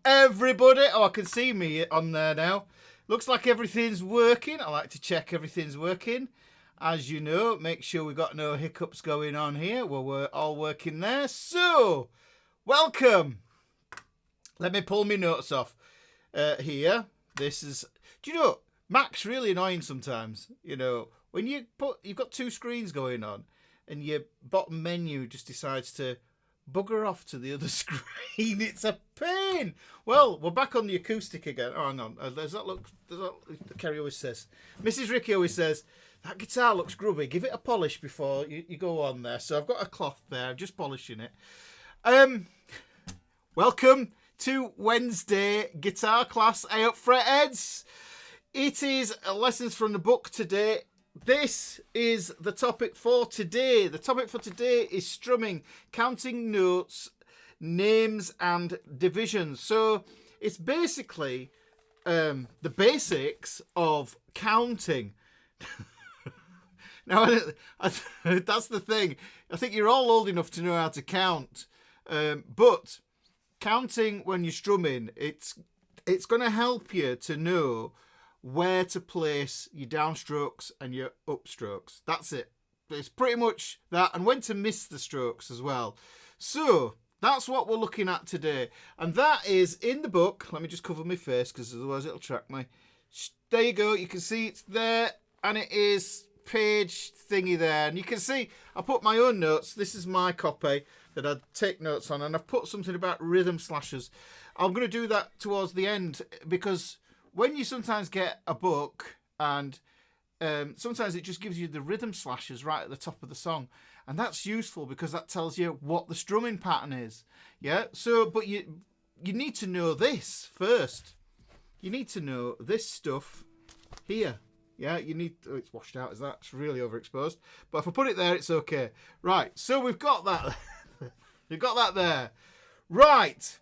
everybody. Oh, I can see me on there now. Looks like everything's working. I like to check everything's working. As you know, make sure we've got no hiccups going on here. Well, we're all working there. So, welcome. Let me pull my notes off here. This is, do you know, Mac's really annoying sometimes. You know, when you've got two screens going on and your bottom menu just decides to bugger off to the other screen. It's a pain. Well, we're back on the acoustic again. Oh, hang on. Does that look, Kerry always says. Mrs. Ricky always says, that guitar looks grubby. Give it a polish before you go on there. So I've got a cloth there. I'm just polishing it. Welcome to Wednesday guitar class, Eyup FretHeads. It is lessons from the book today. This is the topic for today. The topic for today is strumming, counting notes, names and divisions. So it's basically the basics of counting. Now, that's the thing. I think you're all old enough to know how to count. But counting when you're strumming, it's going to help you to know where to place your downstrokes and your upstrokes. That's it. It's pretty much that, and when to miss the strokes as well. So that's what we're looking at today, and that is in the book. Let me just cover my face because otherwise it'll track me. There you go. You can see it's there, and it is page thingy there, and you can see I put my own notes. This is my copy that I take notes on, and I've put something about rhythm slashes. I'm going to do that towards the end because when you sometimes get a book and sometimes it just gives you the rhythm slashes right at the top of the song, and that's useful because that tells you what the strumming pattern is. Yeah. So, but you need to know this first. You need to know this stuff here. Yeah. You need. Oh, it's washed out. Is that? It's really overexposed. But if I put it there, it's okay. Right. So we've got that. We've got that there. Right.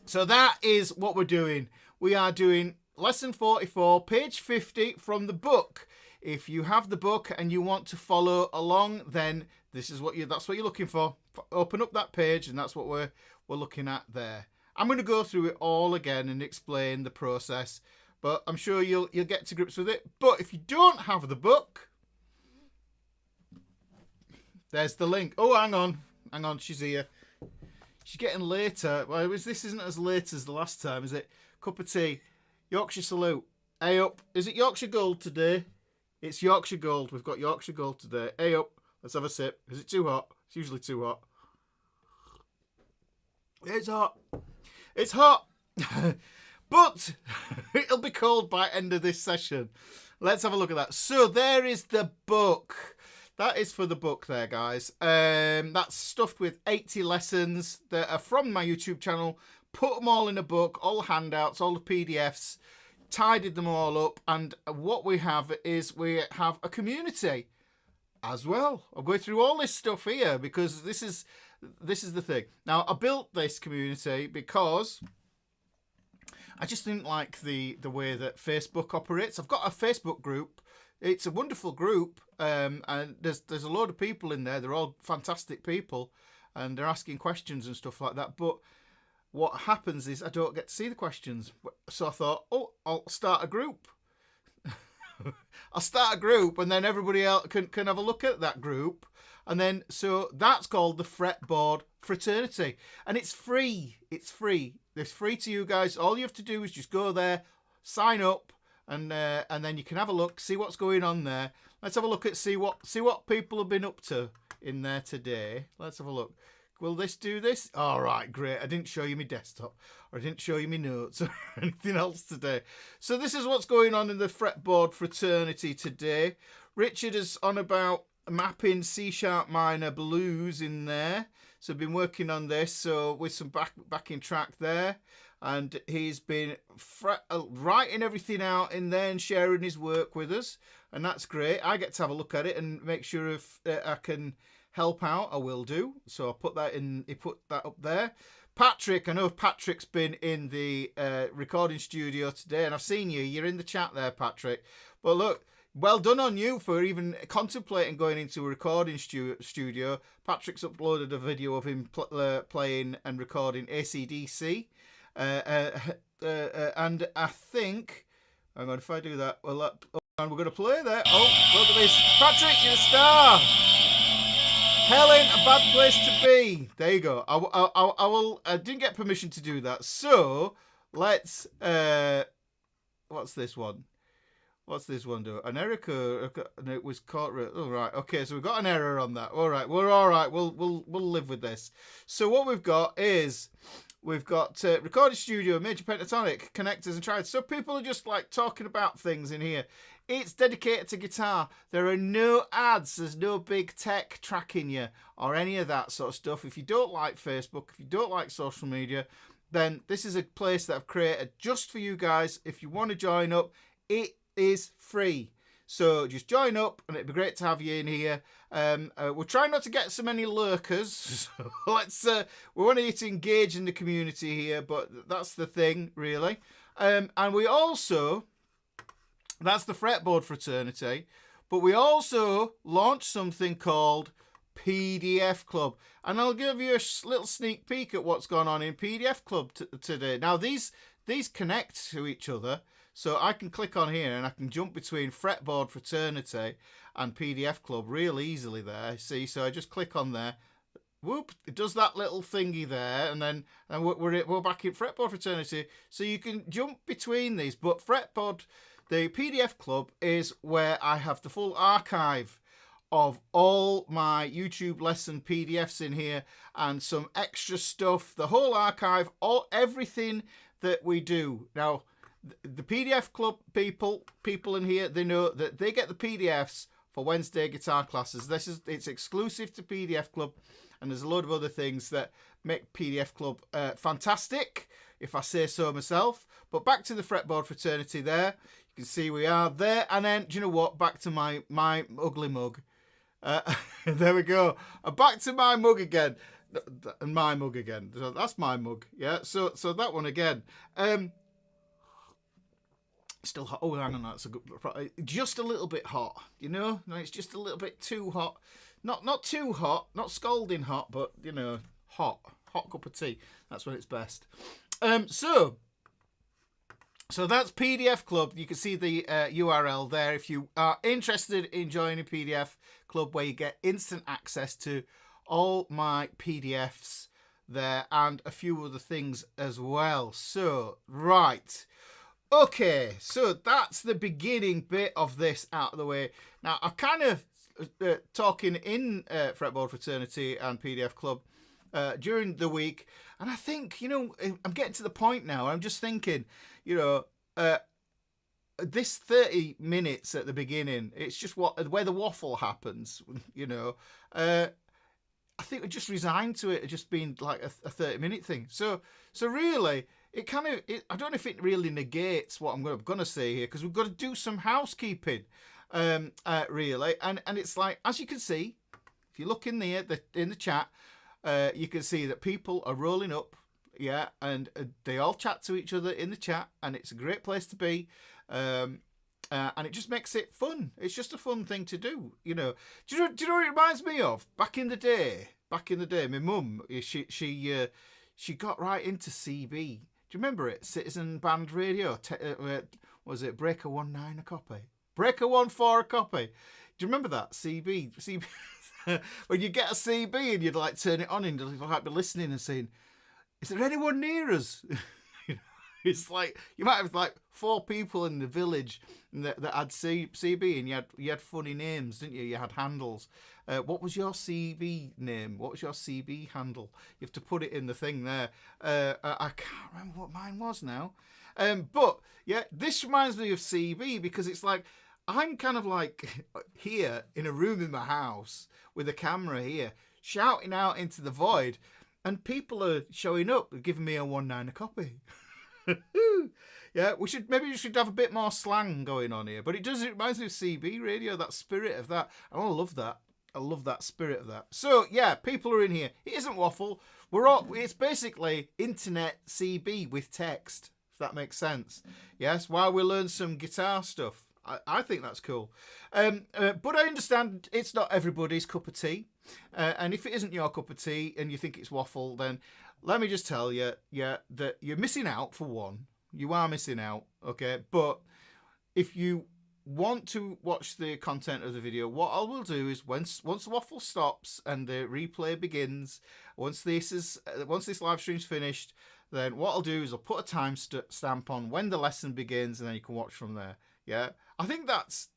So that is what we're doing. We are doing lesson 44, page 50 from the book. If you have the book and you want to follow along, then this is that's what you're looking for. Open up that page, and that's what we're looking at there. I'm going to go through it all again and explain the process, but I'm sure you'll get to grips with it. But if you don't have the book, there's the link. Oh, hang on, she's here. She's getting later. Well, this isn't as late as the last time, is it? Cup of tea. Yorkshire salute. Eyup. Is it Yorkshire Gold today? It's Yorkshire Gold. We've got Yorkshire Gold today. Eyup. Let's have a sip. Is it too hot? It's usually too hot. It's hot. It's hot. But it'll be cold by end of this session. Let's have a look at that. So there is the book. That is for the book there, guys. That's stuffed with 80 lessons that are from my YouTube channel. Put them all in a book, all the handouts, all the PDFs, tidied them all up. And what we have is we have a community as well. I'm going through all this stuff here because this is the thing. Now, I built this community because I just didn't like the way that Facebook operates. I've got a Facebook group. It's a wonderful group, and there's a load of people in there. They're all fantastic people, and they're asking questions and stuff like that. But what happens is I don't get to see the questions. So I thought, oh, I'll start a group. I'll start a group, and then everybody else can have a look at that group. And then, so that's called the Fretboard Fraternity, and it's free. It's free. It's free to you guys. All you have to do is just go there, sign up. And then you can have a look, see what's going on there. Let's have a look at see what people have been up to in there today. Let's have a look. Will this do this? All right, great. I didn't show you my desktop, or I didn't show you my notes or anything else today. So this is what's going on in the Fretboard Fraternity today. Richard is on about mapping C# minor blues in there. So I've been working on this, so with some backing track there. And he's been writing everything out in there and sharing his work with us. And that's great. I get to have a look at it and make sure if I can help out, I will do. So I'll put that in. He put that up there. Patrick, I know Patrick's been in the recording studio today. And I've seen you. You're in the chat there, Patrick. But look, well done on you for even contemplating going into a recording studio. Patrick's uploaded a video of him playing and recording AC/DC. And I think, hang on, if I do that, well, and we're going to play there. Oh, look at this. Patrick, you're a star. Helen, a bad place to be. There you go. I didn't get permission to do that. So, let's, what's this one? What's this one do? An error code, and it was caught. Oh, right. Okay, so we've got an error on that. All right, we're all right. We'll live with this. So what we've got is we've got recording studio, major pentatonic connectors and triads. So people are just like talking about things in here. It's dedicated to guitar. There are no ads. There's no big tech tracking you or any of that sort of stuff. If you don't like Facebook, if you don't like social media, then this is a place that I've created just for you guys. If you want to join up, it is free. So just join up and it'd be great to have you in here. We're trying not to get so many lurkers. So let's we want you to engage in the community here, but that's the thing really. And we also, that's the Fretboard Fraternity, but we also launched something called PDF Club, and I'll give you a little sneak peek at what's gone on in PDF Club today. Now these connect to each other, so I can click on here and I can jump between Fretboard Fraternity and PDF Club real easily there. See, so I just click on there, whoop, it does that little thingy there, and then we're back in Fretboard Fraternity, so you can jump between these. But the PDF Club is where I have the full archive of all my YouTube lesson PDFs in here and some extra stuff, the whole archive, everything that we do. Now, the PDF Club people in here, they know that they get the PDFs for Wednesday guitar classes. It's exclusive to PDF Club, and there's a load of other things that make PDF Club fantastic, if I say so myself. But back to the Fretboard Fraternity there. You can see we are there, and then, do you know what? Back to my ugly mug. There we go. Back to my mug again. And my mug again. So that's my mug. Yeah. So that one again. Still hot. Oh, hang on. That's a good. Just a little bit hot. You know. No, it's just a little bit too hot. Not too hot. Not scalding hot, but you know, hot. Hot cup of tea. That's when it's best. So that's PDF Club. You can see the URL there if you are interested in joining PDF Club, where you get instant access to all my PDFs there and a few other things as well. So, right. Okay, so that's the beginning bit of this out of the way. Now, I'm kind of talking in Fretboard Fraternity and PDF Club during the week, and I think, you know, I'm getting to the point now. I'm just thinking, you know, this 30 minutes at the beginning, it's just where the waffle happens, you know. I think we just resigned to it just being like a 30-minute thing. So really, it kind of, I don't know if it really negates what I'm going to say here, because we've got to do some housekeeping, really. And it's like, as you can see, if you look in there, in the chat, you can see that people are rolling up. Yeah, and they all chat to each other in the chat, and it's a great place to be, and it just makes it fun. It's just a fun thing to do, you know. Do you know what it reminds me of? Back in the day, my mum, she got right into CB. Do you remember it? Citizen Band Radio. Was it Breaker 1.9 a copy? Breaker 1.4 a copy. Do you remember that? CB. When you get a CB and you'd like turn it on and you'd like be listening and saying, is there anyone near us? It's like you might have like 4 people in the village that had CB, and you had funny names, didn't you? You had handles. What was your CB name? What was your CB handle? You have to put it in the thing there. I can't remember what mine was now. But yeah, this reminds me of CB because it's like I'm kind of like here in a room in my house with a camera here, shouting out into the void. And people are showing up, giving me a 1.9 a copy. Yeah, we should have a bit more slang going on here. But it reminds me of CB radio, that spirit of that. And I love that. I love that spirit of that. So yeah, people are in here. It isn't waffle. It's basically internet CB with text, if that makes sense. Yes, while we learn some guitar stuff. I think that's cool. But I understand it's not everybody's cup of tea. And if it isn't your cup of tea and you think it's waffle, then let me just tell you, that you're missing out for one. You are missing out, okay? But if you want to watch the content of the video, what I will do is once the waffle stops and the replay begins, once this live stream's finished, then what I'll do is I'll put a time stamp on when the lesson begins, and then you can watch from there. Yeah, I think that's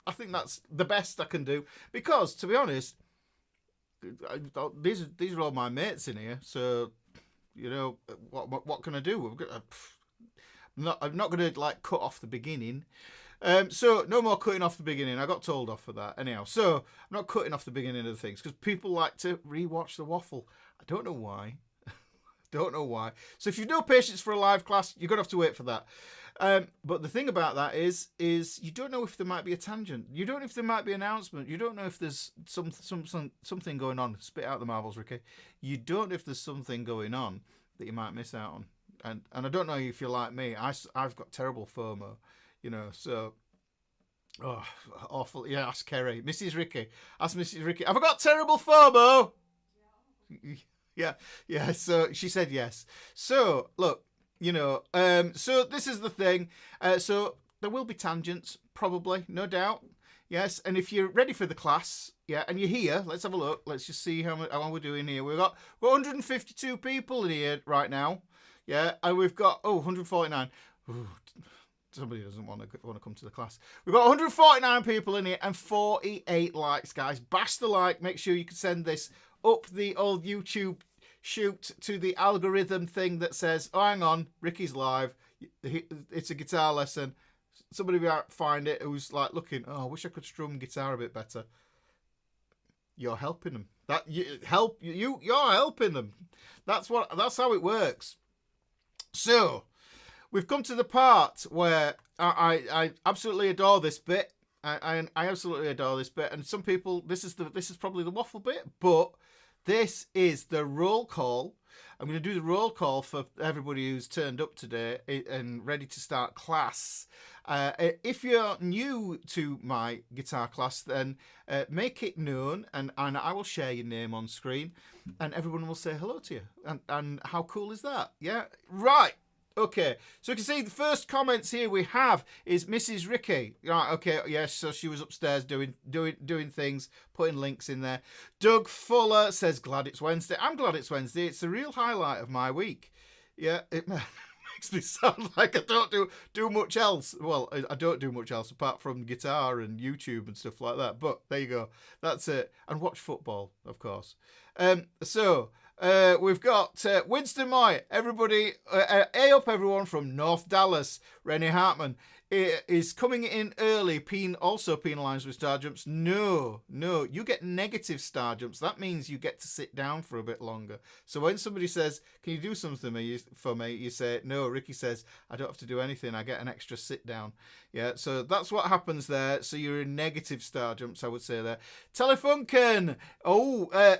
the best I can do, because to be honest, these are all my mates in here, so what can I do? I'm not going to like cut off the beginning. So no more cutting off the beginning. I got told off for that anyhow. So I'm not cutting off the beginning of the things because people like to rewatch the waffle. I don't know why. Don't know why. So if you've no patience for a live class, you're going to have to wait for that. But the thing about that is you don't know if there might be a tangent. You don't know if there might be an announcement. You don't know if there's something going on. Spit out the marbles, Ricky. You don't know if there's something going on that you might miss out on. And I don't know if you're like me. I've got terrible FOMO, so... Oh, awful. Yeah, ask Kerry. Mrs. Ricky. Ask Mrs. Ricky. Have I got terrible FOMO? Yeah. So she said yes. So, look, so this is the thing. So there will be tangents, probably, no doubt. Yes, and if you're ready for the class, and you're here, let's have a look. Let's just see how we're doing here. We've got 152 people in here right now. Yeah, and we've got 149. Ooh, somebody doesn't want to come to the class. We've got 149 people in here and 48 likes, guys. Bash the like. Make sure you can send this up the old YouTube shoot to the algorithm thing that says, oh, hang on, Ricky's live. It's a guitar lesson. Somebody might find it who's like looking, oh, I wish I could strum guitar a bit better. You're helping them. You're helping them. That's how it works. So we've come to the part where I absolutely adore this bit. I absolutely adore this bit. And some people, this is probably the waffle bit, but this is the roll call. I'm going to do the roll call for everybody who's turned up today and ready to start class. If you're new to my guitar class, then make it known, and I will share your name on screen, and everyone will say hello to you. And how cool is that? Yeah, right. Okay, so you can see the first comments here we have is Mrs. Ricky. Right, okay, yes, so she was upstairs doing things, putting links in there. Doug Fuller says, glad it's Wednesday. I'm glad it's Wednesday. It's the real highlight of my week. Yeah, it makes me sound like I don't do much else. Well, I don't do much else apart from guitar and YouTube and stuff like that. But there you go. That's it. And watch football, of course. We've got Winston Moy, everybody, Eyup everyone from North Dallas. Rennie Hartman is coming in early, also penalised with star jumps. No, you get negative star jumps. That means you get to sit down for a bit longer. So when somebody says, can you do something for me? You say, no. Ricky says, I don't have to do anything. I get an extra sit down. Yeah, so that's what happens there. So you're in negative star jumps, I would say there. Telefunken.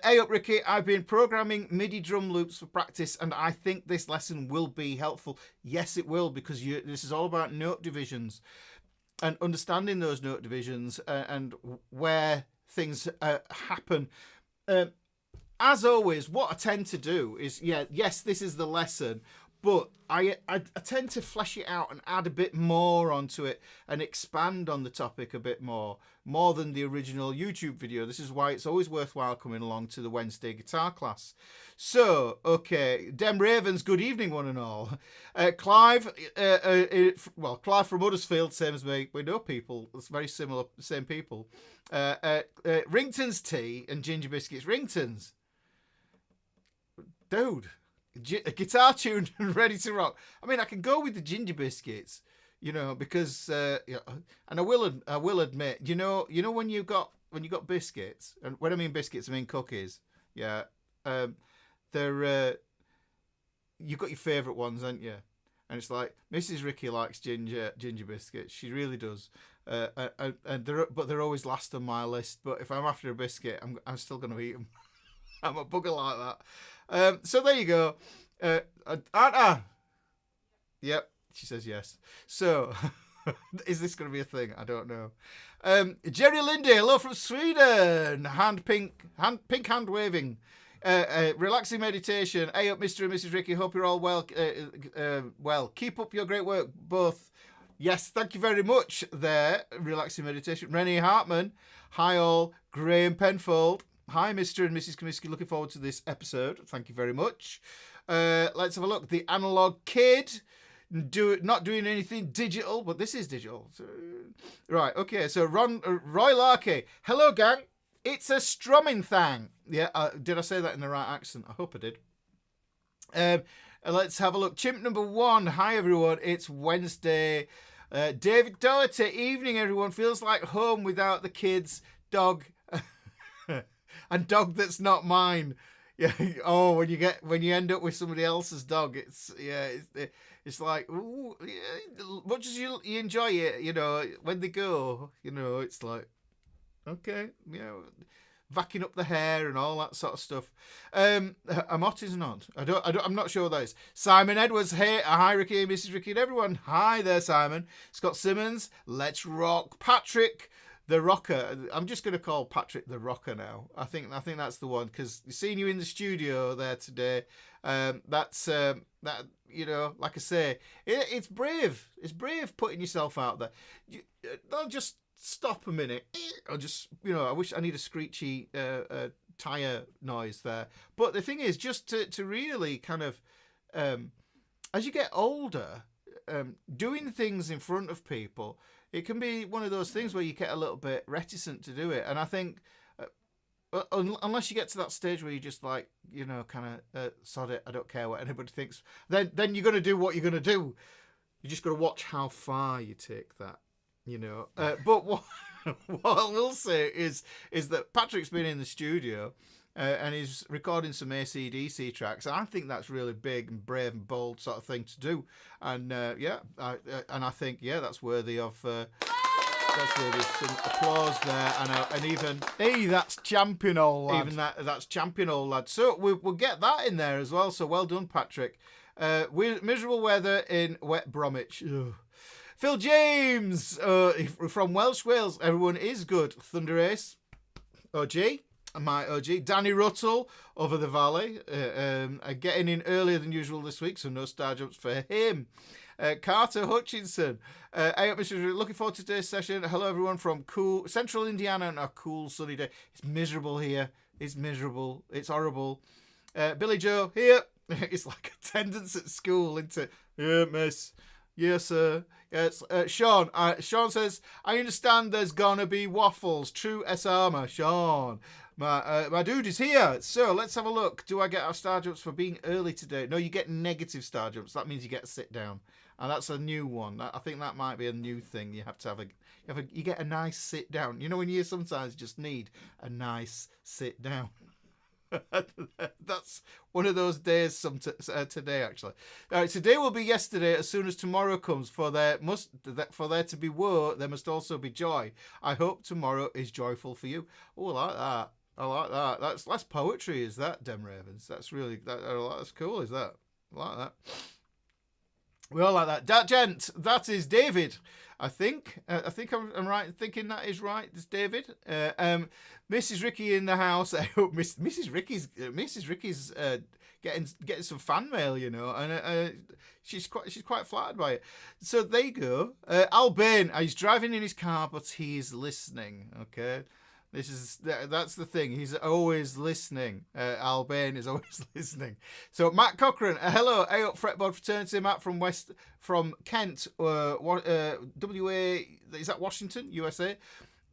Hey up, Ricky. I've been programming MIDI drum loops for practice, and I think this lesson will be helpful. Yes, it will, because this is all about note divisions and understanding those note divisions and where things happen. As always, what I tend to do is, yes, this is the lesson, but I tend to flesh it out and add a bit more onto it and expand on the topic a bit more than the original YouTube video. This is why it's always worthwhile coming along to the Wednesday guitar class. So, okay, Dem Ravens, good evening, one and all. Clive, Clive from Huddersfield, same as me. We know people, it's very similar, same people. Rington's tea and ginger biscuits. Rington's. Dude. A guitar tune and ready to rock. I mean, I can go with the ginger biscuits, because and I will admit, when you got biscuits, and when I mean biscuits, I mean cookies. Yeah, they're you've got your favourite ones, haven't you? And it's like Mrs. Ricky likes ginger biscuits. She really does. And they're always last on my list. But if I'm after a biscuit, I'm still going to eat them. I'm a bugger like that. So there you go. Anna. Yep, she says yes. So, Is this going to be a thing? I don't know. Jerry Lindy, hello from Sweden. Pink hand waving. Relaxing meditation. Hey up, Mr. and Mrs. Ricky. Hope you're all well. Well, keep up your great work, both. Yes, thank you very much there. Relaxing meditation. Rennie Hartman. Hi all. Graham Penfold. Hi, Mr. and Mrs. Comiskey. Looking forward to this episode. Thank you very much. Let's have a look. The Analog Kid. Not doing anything digital, but this is digital. So, right, okay. So Roy Larkey. Hello, gang. It's a strumming thing. Yeah, did I say that in the right accent? I hope I did. Let's have a look. Chimp number 1. Hi, everyone. It's Wednesday. David Doherty. Evening, everyone. Feels like home without the kids, dog, and dog that's not mine. Yeah. Oh, when you end up with somebody else's dog, it's like, ooh, yeah, much as you enjoy it, when they go, it's like, okay, vacking up the hair and all that sort of stuff. Amot is not. I'm not sure what that is. Simon Edwards, hey, hi Ricky, Mrs. Ricky and everyone. Hi there, Simon. Scott Simmons, let's rock. Patrick, the Rocker. I'm just going to call Patrick the Rocker now. I think that's the one, because seeing you in the studio there today, that's that. Like I say, it's brave. It's brave putting yourself out there. They'll just stop a minute. Or just, I wish I need a screechy tire noise there. But the thing is, just to really kind of, as you get older, doing things in front of people, it can be one of those things where you get a little bit reticent to do it. And I think, unless you get to that stage where you just like, kind of sod it, I don't care what anybody thinks, then you're going to do what you're going to do. You just got to watch how far you take that, But what I will say is that Patrick's been in the studio and he's recording some AC/DC tracks. I think that's really big and brave and bold sort of thing to do. And I think that's worthy of some applause there. And even that's champion old lad. Even that's champion old lad. So we'll get that in there as well. So well done, Patrick. Miserable weather in wet Bromwich. Ugh. Phil James from Welsh Wales. Everyone is good. Thunder Ace, OG, my OG. Danny Russell over the valley, getting in earlier than usual this week, so no star jumps for him. Carter Hutchinson. Eyup Mr. Looking forward to today's session. Hello everyone from cool Central Indiana on a cool sunny day. It's miserable here. It's miserable. It's horrible. Billy Joe here. It's like attendance at school, isn't it? Yeah, miss. Yes, sir. Yes, Sean. Sean says, I understand there's gonna be waffles. True S armor. Sean. My dude is here. So let's have a look. Do I get our star jumps for being early today? No, you get negative star jumps. That means you get a sit down. And that's a new one. I think that might be a new thing. You have to have you get a nice sit down. When you sometimes just need a nice sit down. That's one of those days today, actually. All right, today will be yesterday as soon as tomorrow comes. For there to be woe, there must also be joy. I hope tomorrow is joyful for you. Oh, I like that. I like that. That's poetry, is that, Dem Ravens? That's really that's cool, is that? I like that. We all like that. That gent, that is David. I think I'm right in thinking that is right. It's David. Mrs. Ricky in the house. I hope Mrs. Ricky's getting some fan mail, and she's quite flattered by it. So there you go. Al Bain, he's driving in his car, but he's listening. Okay. That's the thing. He's always listening. Al Bain is always listening. So Matt Cochran, hello, Eyup Fretboard Fraternity. Matt from Kent, WA. Is that Washington, USA?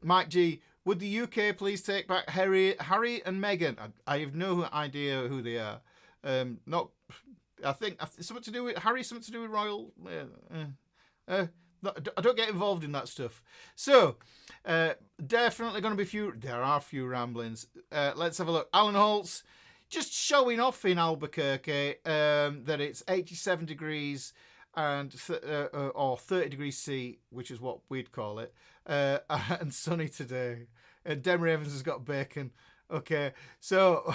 Mike G, would the UK please take back Harry and Meghan? I have no idea who they are. I think something to do with Harry. Something to do with royal. I don't get involved in that stuff. So, definitely going to be there are a few ramblings. Let's have a look. Alan Holtz, just showing off in Albuquerque that it's 87 degrees and or 30 degrees C, which is what we'd call it, and sunny today. And Dem Ravens has got bacon. Okay, so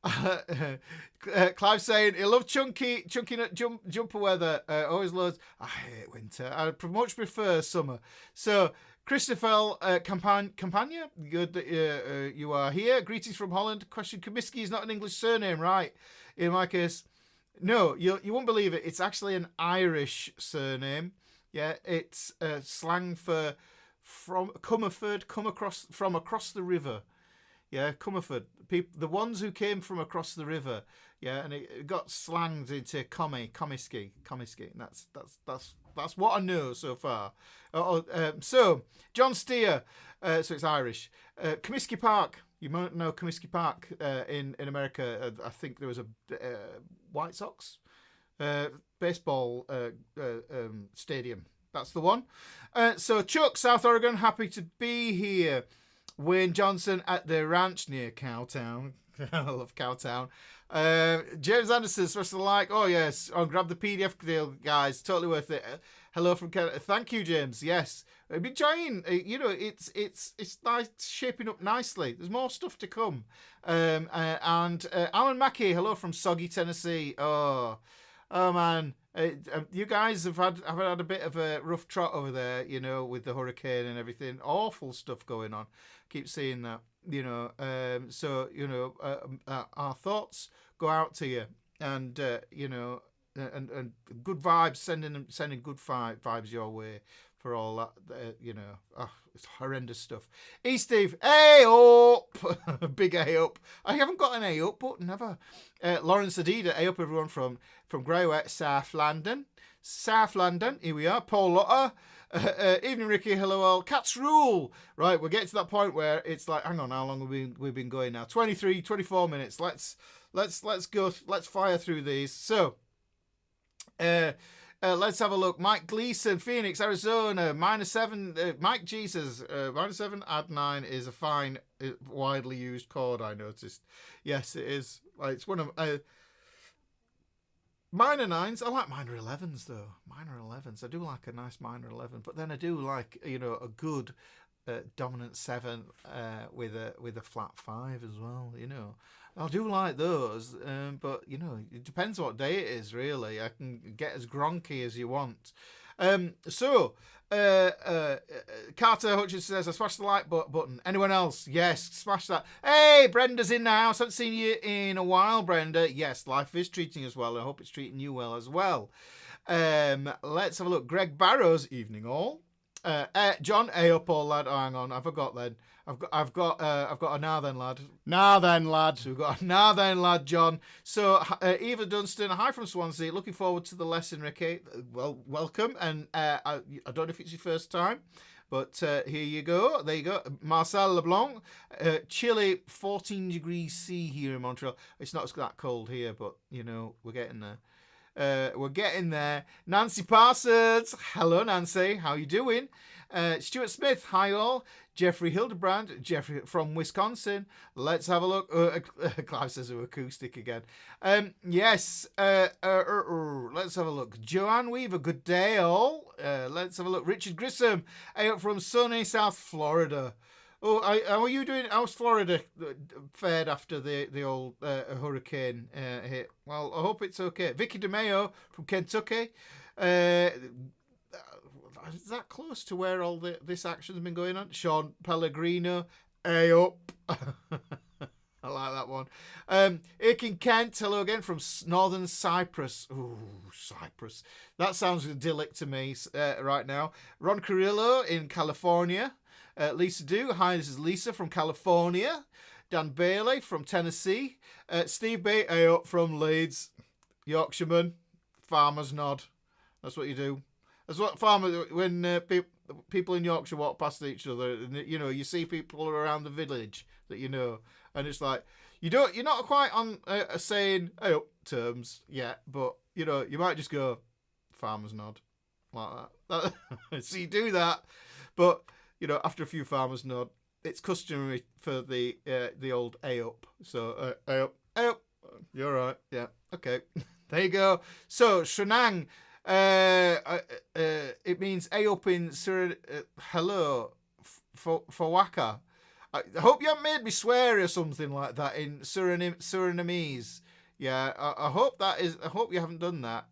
Clive saying he loved chunky nut jumper weather. Always loads. I hate winter. I much prefer summer. So Christopher Campagna, good that you are here. Greetings from Holland. Question: Comiskey is not an English surname, right? In my case, no. You won't believe it. It's actually an Irish surname. Yeah, it's slang for from Comerford, from across the river. Yeah, Comerford. The ones who came from across the river. Yeah, and it got slanged into Comiskey. That's what I know so far. So John Steer. So it's Irish. Comiskey Park. You might know Comiskey Park in America. I think there was a White Sox baseball stadium. That's the one. So Chuck, South Oregon, happy to be here. Wayne Johnson at the ranch near Cowtown. I love Cowtown. James Anderson, especially like, oh yes, grab the PDF deal, guys. Totally worth it. Hello from Canada. Thank you, James. Yes, I've been trying. It's nice, shaping up nicely. There's more stuff to come. And Alan Mackey, hello from Soggy, Tennessee. Oh man. You guys have had a bit of a rough trot over there, with the hurricane and everything. Awful stuff going on. Keep seeing that, our thoughts go out to you, and and good vibes, sending good vibes your way for all that. It's horrendous stuff. Steve, hey up, big A up. I haven't got an A up, but never. Lawrence Adida, A up everyone from Greywet, South London. Here we are. Paul Lotter. Evening, Ricky. Hello, all. Cats rule. Right, we're getting to that point where it's like, hang on, how long we've been going now? 24 minutes. Let's go. Let's fire through these. So, let's have a look. Mike Gleason, Phoenix, Arizona, -7. Mike Jesus, -7, add 9 is a fine, widely used chord, I noticed. Yes, it is. It's one of minor 9s. I like minor 11s though. Minor 11s. I do like a nice minor 11, but then I do like a good dominant 7 with a flat 5 as well. I do like those, but it depends what day it is. Really, I can get as gronky as you want. Carter Hutchins says, I smashed the like button. Anyone else? Yes, smash that. Hey, Brenda's in the house. Haven't seen you in a while, Brenda. Yes, life is treating us well. I hope it's treating you well as well. Let's have a look. Greg Barrows, evening all. John, A up all lad. Oh, hang on, I forgot then. I've got a now then lad. Now then lad. We've got a now then lad, John. So Eva Dunstan, hi from Swansea. Looking forward to the lesson, Ricky. Well, welcome. And I don't know if it's your first time, but here you go. There you go. Marcel Leblanc. Chilly, 14 degrees C here in Montreal. It's not that cold here, but we're getting there. We're getting there. Nancy Parsons. Hello, Nancy. How you doing? Stuart Smith. Hi, all. Jeffrey Hildebrand. Jeffrey from Wisconsin. Let's have a look. Clive says acoustic again. Yes. Let's have a look. Joanne Weaver. Good day, all. Let's have a look. Richard Grissom. Out from sunny South Florida. Oh, how are you doing? How's Florida fared after the old hurricane hit? Well, I hope it's okay. Vicky DeMeo from Kentucky. Is that close to where all this action's been going on? Sean Pellegrino, A up. I like that one. Aiken Kent, hello again from Northern Cyprus. Ooh, Cyprus. That sounds idyllic to me right now. Ron Carrillo in California. Lisa Dew, hi, this is Lisa from California. Dan Bailey from Tennessee. Steve Bay, A up from Leeds. Yorkshireman, farmer's nod. That's what you do. That's what when people in Yorkshire walk past each other, and you see people around the village that and it's like you're not quite on saying "hey up" terms yet, but you might just go farmer's nod like that. So you do that, but after a few farmer's nod, it's customary for the old A up. So A up, you're right, yeah, okay. There you go. So Shenang. It means A up in hello for Waka. I hope you haven't made me swear or something like that in Surinamese. Yeah, I hope that is. I hope you haven't done that.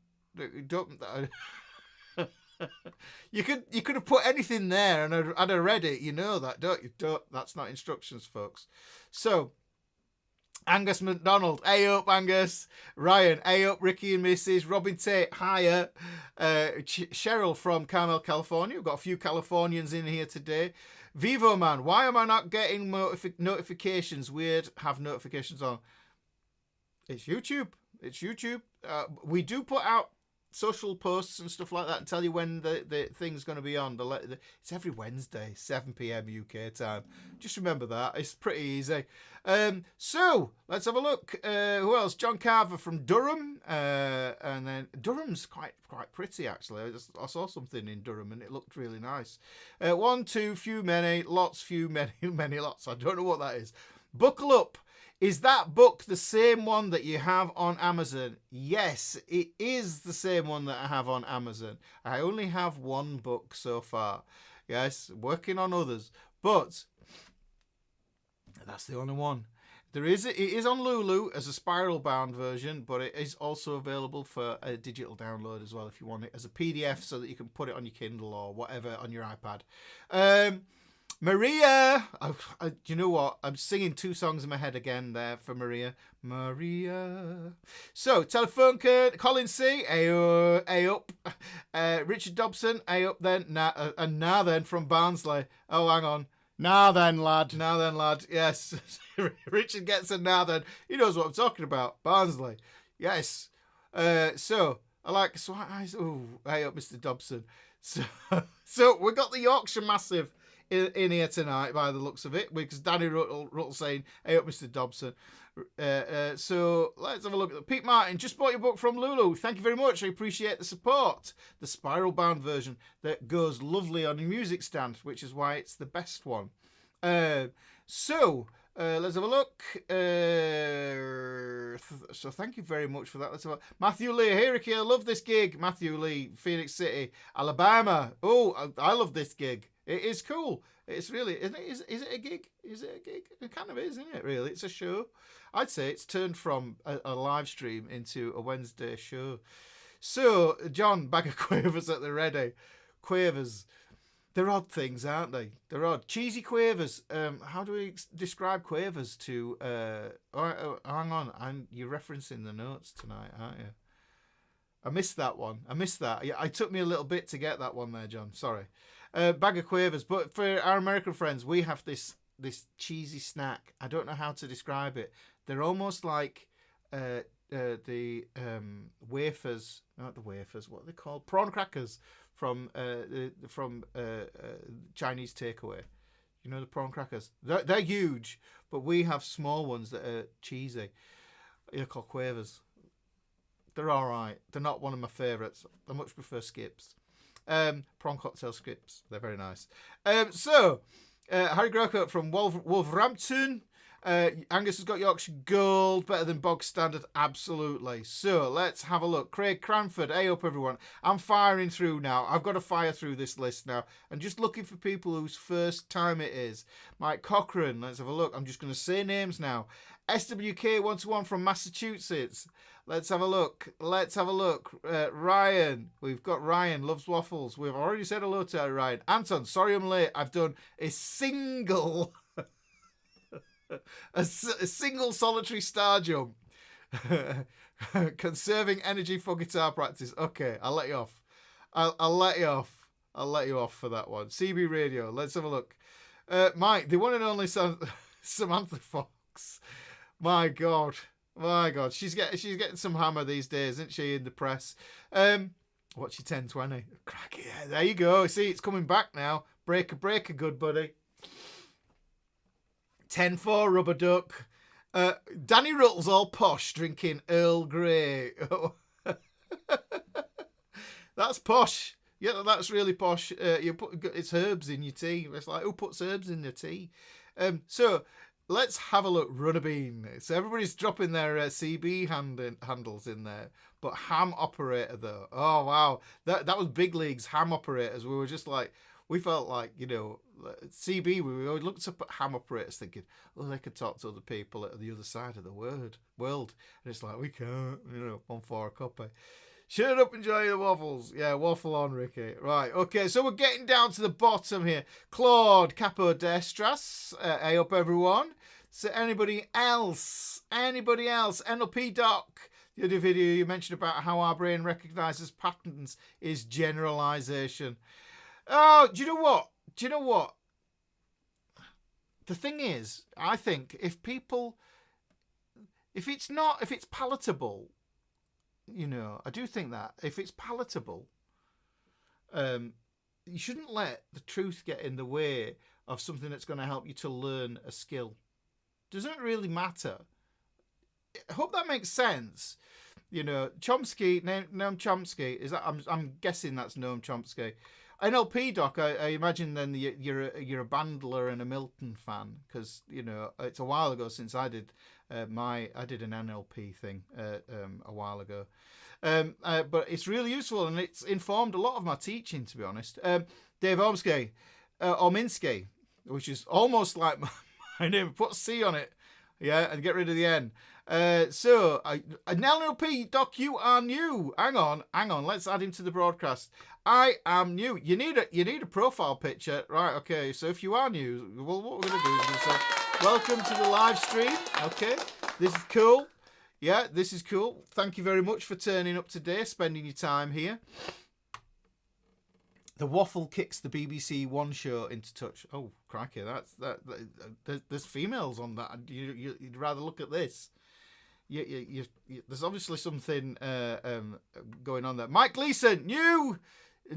Don't. You could have put anything there and I'd have read it. You know that, don't you? That's not instructions, folks. So, Angus McDonald, Eyup Angus, Ryan, Eyup, Ricky and Mrs, Robin Tate, hiya, Cheryl from Carmel, California. We've got a few Californians in here today. Vivo Man, why am I not getting notifications? Weird, have notifications on. It's YouTube. It's YouTube. We do put out social posts and stuff like that and tell you when the thing's going to be on. It's every Wednesday, 7 p.m. UK time. Just remember that. It's pretty easy. So, let's have a look. Who else? John Carver from Durham. And then Durham's quite pretty, actually. I saw something in Durham and it looked really nice. 1, 2, few, many, lots, few, many, many, lots. I don't know what that is. Buckle up. Is that book the same one that you have on Amazon? Yes, it is the same one that I have on Amazon. I only have one book so far. Yes, working on others. But that's the only one. It is on Lulu as a spiral bound version, but it is also available for a digital download as well if you want it as a PDF so that you can put it on your Kindle or whatever on your iPad. Maria, you know what? I'm singing 2 songs in my head again there for Maria. Maria. So, telephone code, Colin C, Eyup, Richard Dobson, Eyup then, and now then from Barnsley. Oh, hang on. Now then, lad. Yes. Richard gets a now then. He knows what I'm talking about. Barnsley. Yes. So, Eyup, Mr. Dobson. So we got the Yorkshire Massive in here tonight by the looks of it, because Danny Ruttall saying, hey up Mr. Dobson. So let's have a look at Pete Martin. Just bought your book from Lulu. Thank you very much. I appreciate the support. The spiral bound version that goes lovely on your music stand, which is why it's the best one. So let's have a look. So thank you very much for that. Let's have a Matthew Lee. Hey Ricky, I love this gig. Matthew Lee, Phoenix City, Alabama. Oh, I love this gig. It is cool. It's really, isn't it? Is it a gig? Is it a gig? It kind of is, isn't it, really? It's a show. I'd say it's turned from a live stream into a Wednesday show. So, John, bag of quavers at the ready. Quavers. They're odd things, aren't they? They're odd. Cheesy quavers. How do we describe quavers to... hang on. You're referencing the notes tonight, aren't you? I missed that one. Yeah, it took me a little bit to get that one there, John. Sorry. Bag of quavers. But for our American friends, we have this cheesy snack. I don't know how to describe it. They're almost like the wafers. Not the wafers. What are they called? Prawn crackers from Chinese takeaway. You know the prawn crackers. They're huge, but we have small ones that are cheesy. They're called quavers. They're all right. They're not one of my favourites. I much prefer skips. Prawn cocktail skips. They're very nice. So, Harry Grocott from Wolverhampton. Angus has got Yorkshire Gold. Better than bog standard. Absolutely. So, let's have a look. Craig Cranford. Hey up, everyone. I'm firing through now. I've got to fire through this list now. I'm just looking for people whose first time it is. Mike Cochran. Let's have a look. I'm just going to say names now. SWK121 from Massachusetts. Let's have a look. Ryan. We've got Ryan. Loves waffles. We've already said hello to Ryan. Anton. Sorry I'm late. I've done a single... a single solitary star jump. Conserving energy for guitar practice. Okay, I'll let you off. I'll let you off. I'll let you off for that one. CB Radio. Let's have a look. Mike, the one and only Samantha Fox. My God. She's getting some hammer these days, isn't she, in the press? What's your 1020? Cracky. Yeah, there you go. See, it's coming back now. Breaker, good buddy. 10-4 rubber duck. Danny Ruttle's all posh, drinking Earl Grey. That's posh. Yeah, that's really posh. It's herbs in your tea. It's like, who puts herbs in their tea? So let's have a look. Runnerbean. So everybody's dropping their CB handles in there. But ham operator though. Oh wow, that was big leagues ham operators. We were just like, we felt like, CB, we always looked up at ham operators thinking, oh, they could talk to other people at the other side of the world. And it's like, we can't, 1 a copy. Shut up, enjoy the waffles. Yeah, waffle on, Ricky. Right, okay, so we're getting down to the bottom here. Claude Capodestras, Eyup everyone. So anybody else? NLP Doc. The other video you mentioned about how our brain recognizes patterns is generalization. Oh, do you know what? The thing is, I think if it's palatable, I do think that if it's palatable, you shouldn't let the truth get in the way of something that's going to help you to learn a skill. Doesn't really matter. I hope that makes sense. Chomsky, Noam Chomsky, is that? I'm guessing that's Noam Chomsky. NLP Doc, I imagine then you're a Bandler and a Milton fan, because it's a while ago since I did an NLP thing a while ago. But it's really useful and it's informed a lot of my teaching, to be honest. Dave Ominsky, which is almost like my name. Put C on it, yeah, and get rid of the N. So NLP Doc, you are new. Hang on. Let's add him to the broadcast. I am new. You need a profile picture, right? Okay. So if you are new, well, what we're gonna do is we're gonna say, welcome to the live stream. Okay, this is cool. Yeah, this is cool. Thank you very much for turning up today, spending your time here. The waffle kicks the BBC One show into touch. Oh, crikey, there's females on that. You'd rather look at this. There's obviously something going on there. Mike Gleason, new.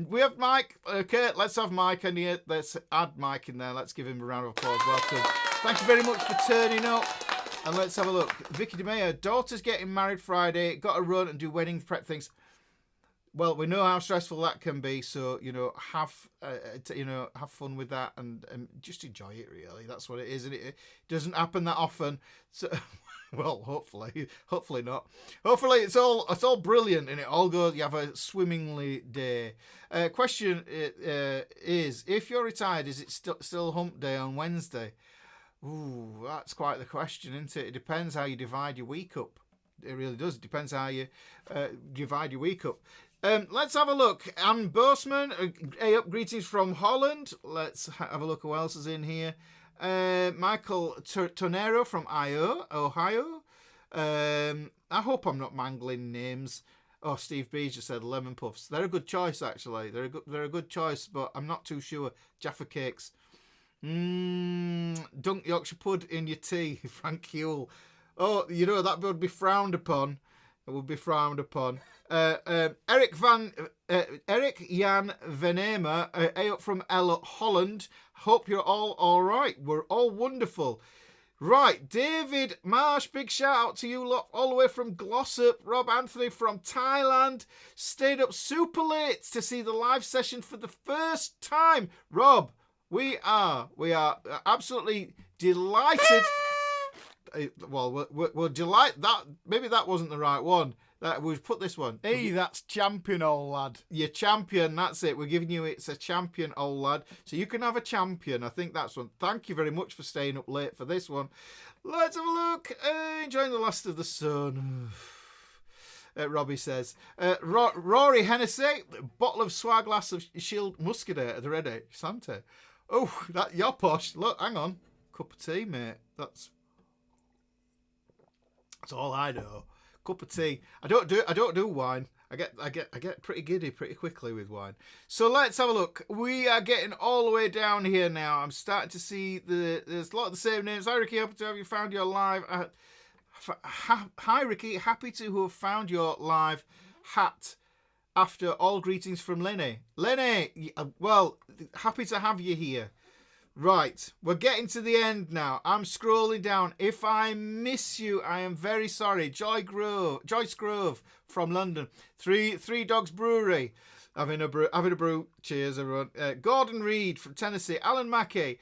We have Mike. Okay, let's have Mike in here. Let's add Mike in there. Let's give him a round of applause. Welcome. Thank you very much for turning up. And let's have a look. Vicky DeMayer, daughter's getting married Friday. Got to run and do wedding prep things. Well, we know how stressful that can be. So have fun with that and just enjoy it. Really, that's what it is. And it doesn't happen that often. So. Well, hopefully not. Hopefully it's all brilliant and it all goes. You have a swimmingly day. Question is, if you're retired, is it still hump day on Wednesday? Ooh, that's quite the question, isn't it? It depends how you divide your week up. It really does. It depends how you divide your week up. Let's have a look. Anne Boseman, Eyup, greetings from Holland. Let's have a look who else is in here. Michael Tonero from Ohio. I hope I'm not mangling names. Oh, Steve B just said lemon puffs. They're a good choice, actually. They're a good choice, but I'm not too sure. Jaffa cakes. Dunk Yorkshire pud in your tea, Frank Hewell. Oh, that would be frowned upon. It would be frowned upon. Eric Jan Venema, Eyup from Holland. Hope you're all right. We're all wonderful. Right, David Marsh, big shout out to you lot all the way from Glossop. Rob Anthony from Thailand. Stayed up super late to see the live session for the first time. Rob, we are absolutely delighted. Well, we're delighted. Maybe that wasn't the right one. We've put this one. Hey, that's champion, old lad. Your champion, that's it. We're giving you it's a champion, old lad. So you can have a champion. I think that's one. Thank you very much for staying up late for this one. Let's have a look. Enjoying the last of the sun. Robbie says. Rory Hennessy, bottle of swag glass of Shield Muscadet at the Ready. Santa. Oh, you're posh. Look, hang on. Cup of tea, mate. That's all I know. Cup of tea. I don't do wine. I get pretty giddy pretty quickly with wine. So let's have a look. We are getting all the way down here now. I'm starting to see there's a lot of the same names. Hi Ricky, happy to have you found your live. Hi Ricky, happy to have found your live hat. After all greetings from Lenny. Lenny, well, happy to have you here. Right, we're getting to the end now. I'm scrolling down. If I miss you, I am very sorry. Joyce Grove from London. Three Dogs Brewery. Having a brew. Cheers, everyone. Gordon Reed from Tennessee. Alan Mackey.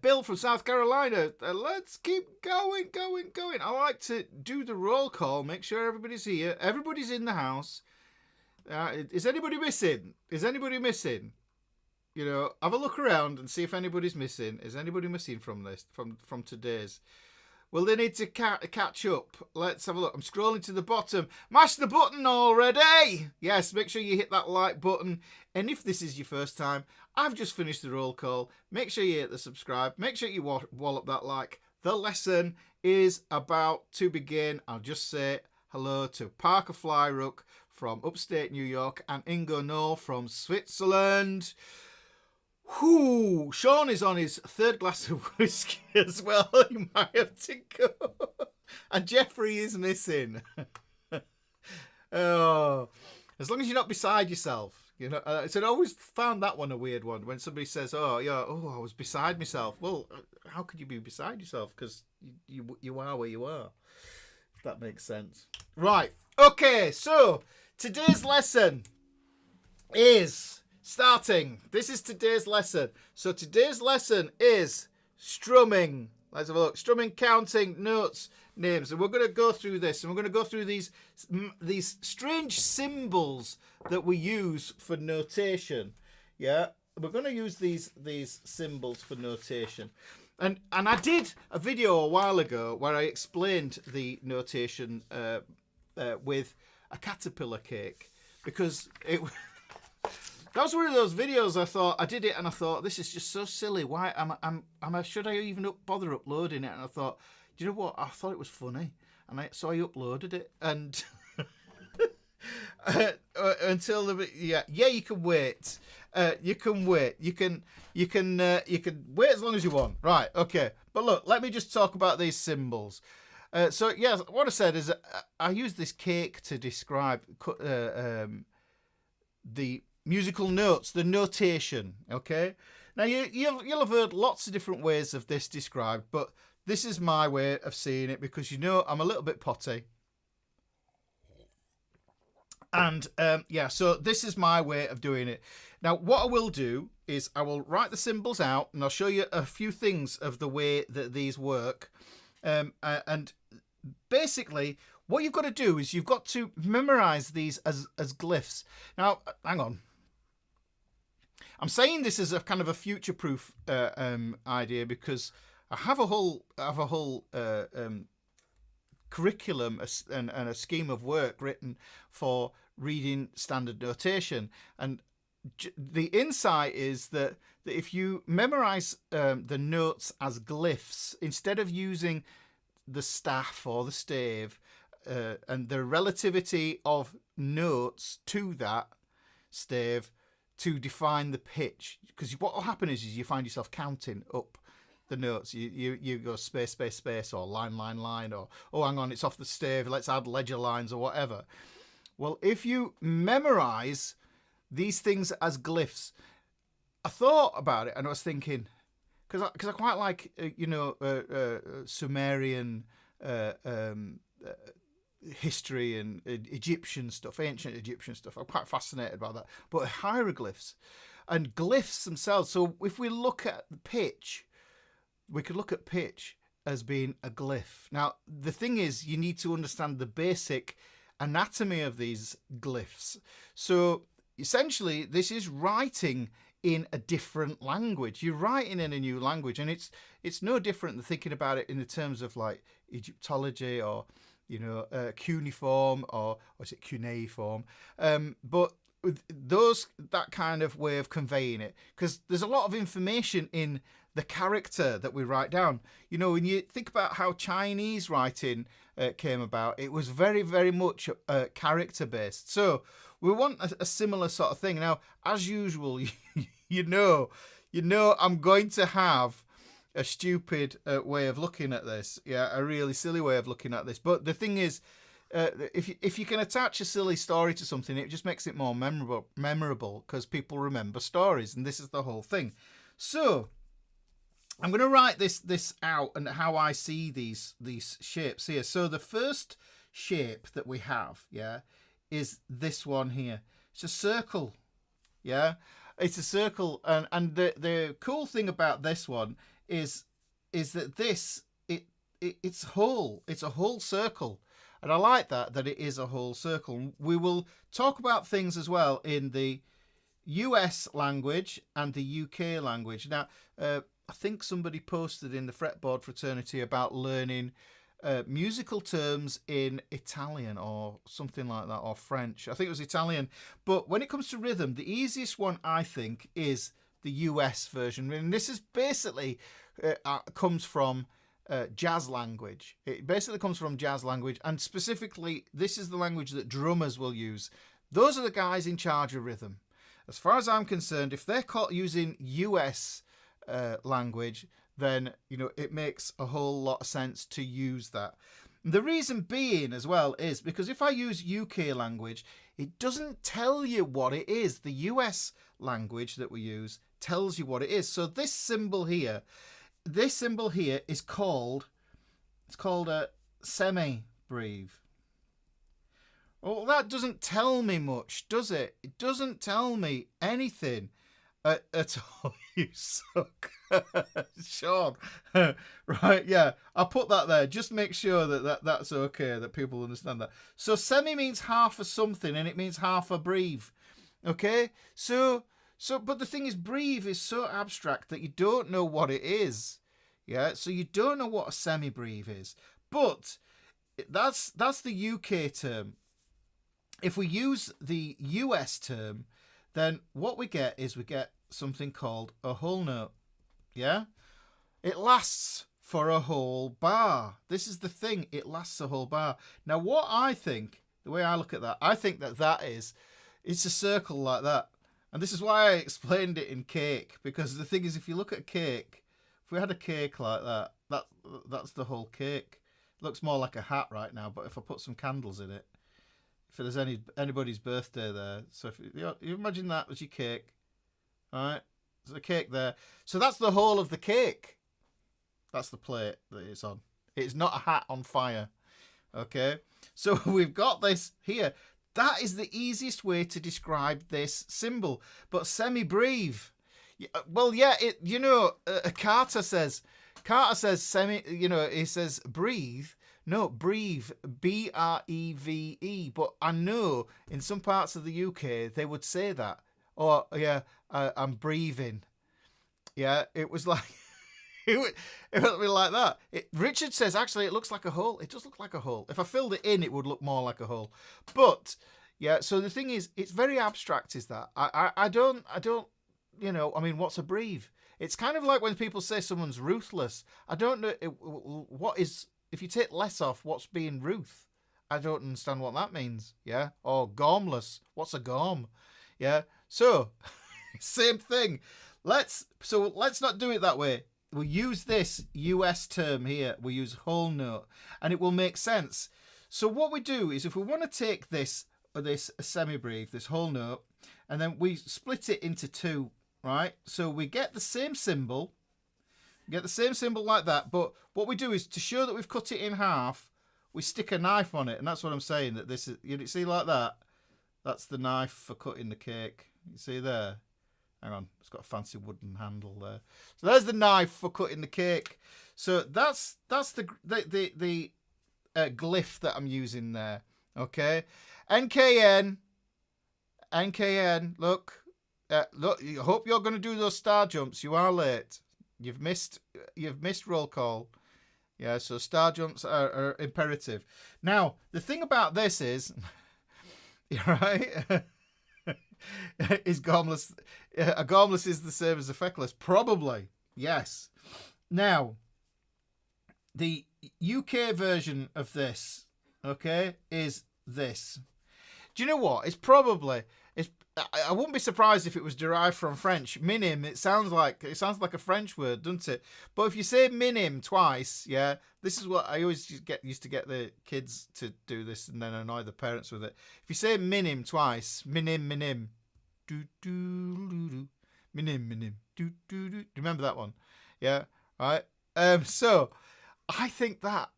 Bill from South Carolina. Let's keep going. I like to do the roll call. Make sure everybody's here. Everybody's in the house. Is anybody missing? You know, have a look around and see if anybody's missing. Is anybody missing from this, from today's? Well, they need to catch up. Let's have a look. I'm scrolling to the bottom. Mash the button already. Yes, make sure you hit that like button. And if this is your first time, I've just finished the roll call. Make sure you hit the subscribe. Make sure you wallop that like. The lesson is about to begin. I'll just say hello to Parker Flyrook from upstate New York and Ingo Knoll from Switzerland. Whoo! Sean is on his third glass of whiskey as well. You might have to go. And Jeffrey is missing. Oh, as long as you're not beside yourself. You know, so I always found that one a weird one when somebody says, "Oh, yeah, oh, I was beside myself." Well, how could you be beside yourself? Because you are where you are. If that makes sense. Right. Okay. So today's lesson is starting. This is today's lesson. So today's lesson is strumming. Let's have a look. Strumming, counting, notes, names. And we're going to go through this. And we're going to go through these strange symbols that we use for notation. Yeah. We're going to use these symbols for notation. And I did a video a while ago where I explained the notation with a caterpillar cake. Because it... That was one of those videos I did it and I thought, this is just so silly. Why should I even bother uploading it? And I thought, do you know what? I thought it was funny. And so I uploaded it and until you can wait. You can wait. You can wait as long as you want. Right. Okay. But look, let me just talk about these symbols. So yes, what I said is I used this cake to describe the musical notes, the notation, okay? Now, you'll have heard lots of different ways of this described, but this is my way of seeing it because, you know, I'm a little bit potty. And, so this is my way of doing it. Now, what I will do is I will write the symbols out and I'll show you a few things of the way that these work. And basically, what you've got to do is you've got to memorize these as glyphs. Now, hang on. I'm saying this as a kind of a future-proof idea because I have a whole curriculum and a scheme of work written for reading standard notation. And the insight is that if you memorize the notes as glyphs, instead of using the staff or the stave and the relativity of notes to that stave, to define the pitch, because what will happen is you find yourself counting up the notes. You go space, space, space, or line, line, line, or oh, hang on, it's off the stave, let's add ledger lines or whatever. Well, if you memorize these things as glyphs, I thought about it and I was thinking, because I quite like Sumerian history and Egyptian stuff, ancient Egyptian stuff. I'm quite fascinated by that. But hieroglyphs and glyphs themselves. So if we look at the pitch, we could look at pitch as being a glyph. Now, the thing is, you need to understand the basic anatomy of these glyphs. So essentially, this is writing in a different language. You're writing in a new language, and it's no different than thinking about it in the terms of like Egyptology or cuneiform or is it cuneiform? But that kind of way of conveying it, because there's a lot of information in the character that we write down. You know, when you think about how Chinese writing came about, it was very, very much character based. So we want a similar sort of thing. Now, as usual, you know, I'm going to have a stupid way of looking at this. Yeah, a really silly way of looking at this. But the thing is, if you can attach a silly story to something, it just makes it more memorable because people remember stories, and this is the whole thing. So I'm going to write this out and how I see these shapes here. So the first shape that we have, yeah, is this one here. It's a circle, yeah. It's a circle, and the cool thing about this one is that it's whole. It's a whole circle, and I like that it is a whole circle. We will talk about things as well in the US language and the UK language. Now, I think somebody posted in the fretboard fraternity about learning musical terms in Italian or something like that, or French. I think it was Italian. But when it comes to rhythm, the easiest one, I think, is the US version. And this is basically comes from jazz language. It basically comes from jazz language, and specifically, this is the language that drummers will use. Those are the guys in charge of rhythm. As far as I'm concerned, if they're caught using US language, then it makes a whole lot of sense to use that. The reason being as well is because if I use UK language, it doesn't tell you what it is. The US language that we use tells you what it is. So this symbol here is called a semi-breve. Well, that doesn't tell me much, does it? It doesn't tell me anything at all. You suck. Sean. Right, yeah. I'll put that there. Just make sure that's okay, that people understand that. So semi means half a something, and it means half a breve. Okay? So but the thing is, breve is so abstract that you don't know what it is. Yeah? So you don't know what a semi-breve is. But that's the UK term. If we use the US term, then what we get something called a whole note. Yeah? It lasts for a whole bar. This is the thing. It lasts a whole bar. Now, what I think, the way I look at that, I think it's a circle like that. And this is why I explained it in cake. Because the thing is, if you look at cake, if we had a cake like that, that's the whole cake. It looks more like a hat right now, but if I put some candles in it, if there's anybody's birthday there, so if you imagine that as your cake, all right? There's a cake there. So that's the whole of the cake. That's the plate that it's on. It's not a hat on fire. Okay? So we've got this here. That is the easiest way to describe this symbol. But semi-breve. Well, yeah, Carter says semi, he says breathe. No, breve, B-R-E-V-E. But I know in some parts of the UK they would say that. Or, yeah, I'm breathing. Yeah, it was like, it would be like that. Richard says, actually, it looks like a hole. It does look like a hole. If I filled it in, it would look more like a hole. But, yeah, so the thing is, it's very abstract, is that. I don't, what's a breve? It's kind of like when people say someone's ruthless. I don't know, if you take less off, what's being ruth? I don't understand what that means, yeah? Or gormless. What's a gorm? Yeah? So, same thing. Let's not do it that way. We'll use this US term here. We'll use whole note, and it will make sense. So what we do is, if we want to take this semi-breve, this whole note, and then we split it into two, right? So we get the same symbol. Get the same symbol like that, but what we do is, to show that we've cut it in half, we stick a knife on it, and that's what I'm saying, that this is, you see like that? That's the knife for cutting the cake. You see there? Hang on, it's got a fancy wooden handle there. So there's the knife for cutting the cake. So that's the glyph that I'm using there. Okay, NKN. Look. I hope you're going to do those star jumps. You are late. You've missed roll call. Yeah, so star jumps are imperative. Now, the thing about this is, right, is gormless. A gormless is the same as a feckless? Probably, yes. Now, the UK version of this, okay, is this. Do you know what? I wouldn't be surprised if it was derived from French. Minim, it sounds like a French word, doesn't it? But if you say minim twice, yeah, this is what I always used to get the kids to do this and then annoy the parents with it. If you say minim twice, minim, do do do do, minim, do do do. Do you remember that one? Yeah, right. So I think that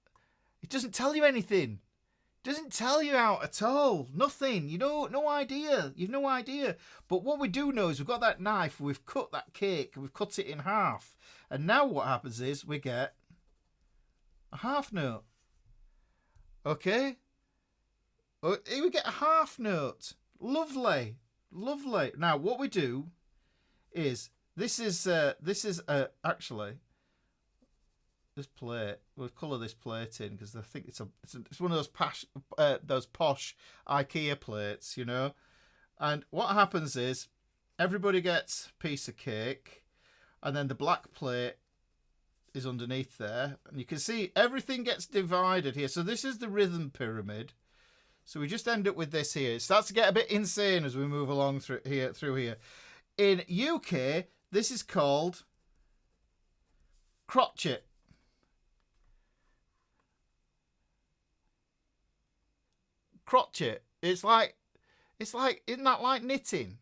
it doesn't tell you anything. Doesn't tell you out at all. Nothing. No idea. You've no idea. But what we do know is we've got that knife, we've cut that cake, we've cut it in half. And now what happens is we get a half note. Okay? We get a half note. Lovely. Lovely. Now, what we do is this is actually this plate. We'll colour this plate in because I think it's one of those posh IKEA plates, you know. And what happens is everybody gets a piece of cake, and then the black plate is underneath there, and you can see everything gets divided here. So this is the rhythm pyramid. So we just end up with this here. It starts to get a bit insane as we move along through here. In UK, this is called crotchet. Crotchet. It's like, isn't that like knitting?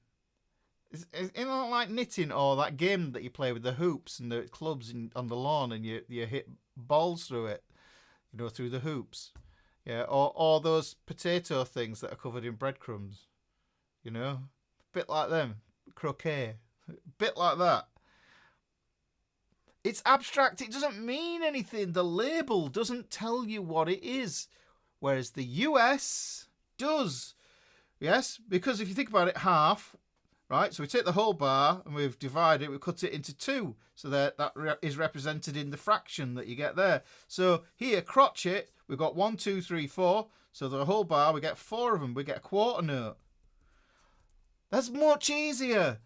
Isn't that like knitting, or that game that you play with the hoops and the clubs on the lawn, and you hit balls through it, you know, through the hoops, yeah, or those potato things that are covered in breadcrumbs, you know, bit like them, croquet, bit like that. It's abstract. It doesn't mean anything. The label doesn't tell you what it is, whereas the US does. Yes, because if you think about it, half, right? So we take the whole bar and we've divided it, we cut it into two. So that is represented in the fraction that you get there. So here, crotchet, we've got 1, 2, 3, 4. So the whole bar, we get 4 of them. We get a quarter note. That's much easier.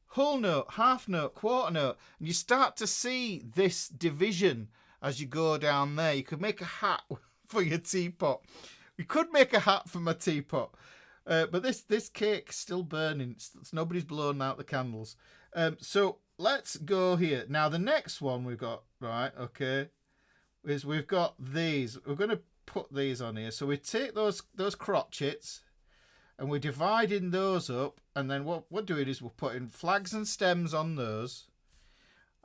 Whole note, half note, quarter note. And you start to see this division as you go down there. You could make a hat for your teapot. You could make a hat for my teapot. But this cake's still burning. Nobody's blown out the candles. So let's go here. Now, the next one we've got, right, okay, is we've got these. We're going to put these on here. So we take those crotchets and we're dividing those up. And then what we're doing is we're putting flags and stems on those.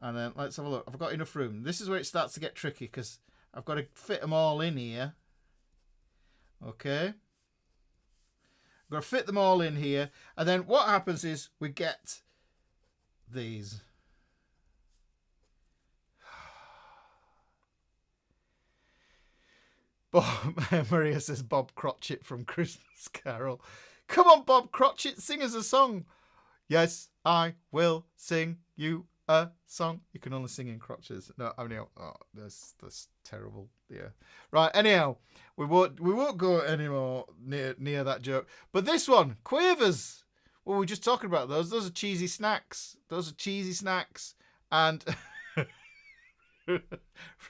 And then let's have a look. I've got enough room. This is where it starts to get tricky because I've got to fit them all in here. Okay. I've got to fit them all in here. And then what happens is we get these. Maria says Bob Cratchit from Christmas Carol. Come on, Bob Cratchit, sing us a song. Yes, I will sing you a song. You can only sing in crotches. No, I mean, oh, that's terrible. Yeah. Right. Anyhow, we won't go anymore near that joke. But this one, quavers. Well, we were just talking about those. Those are cheesy snacks. And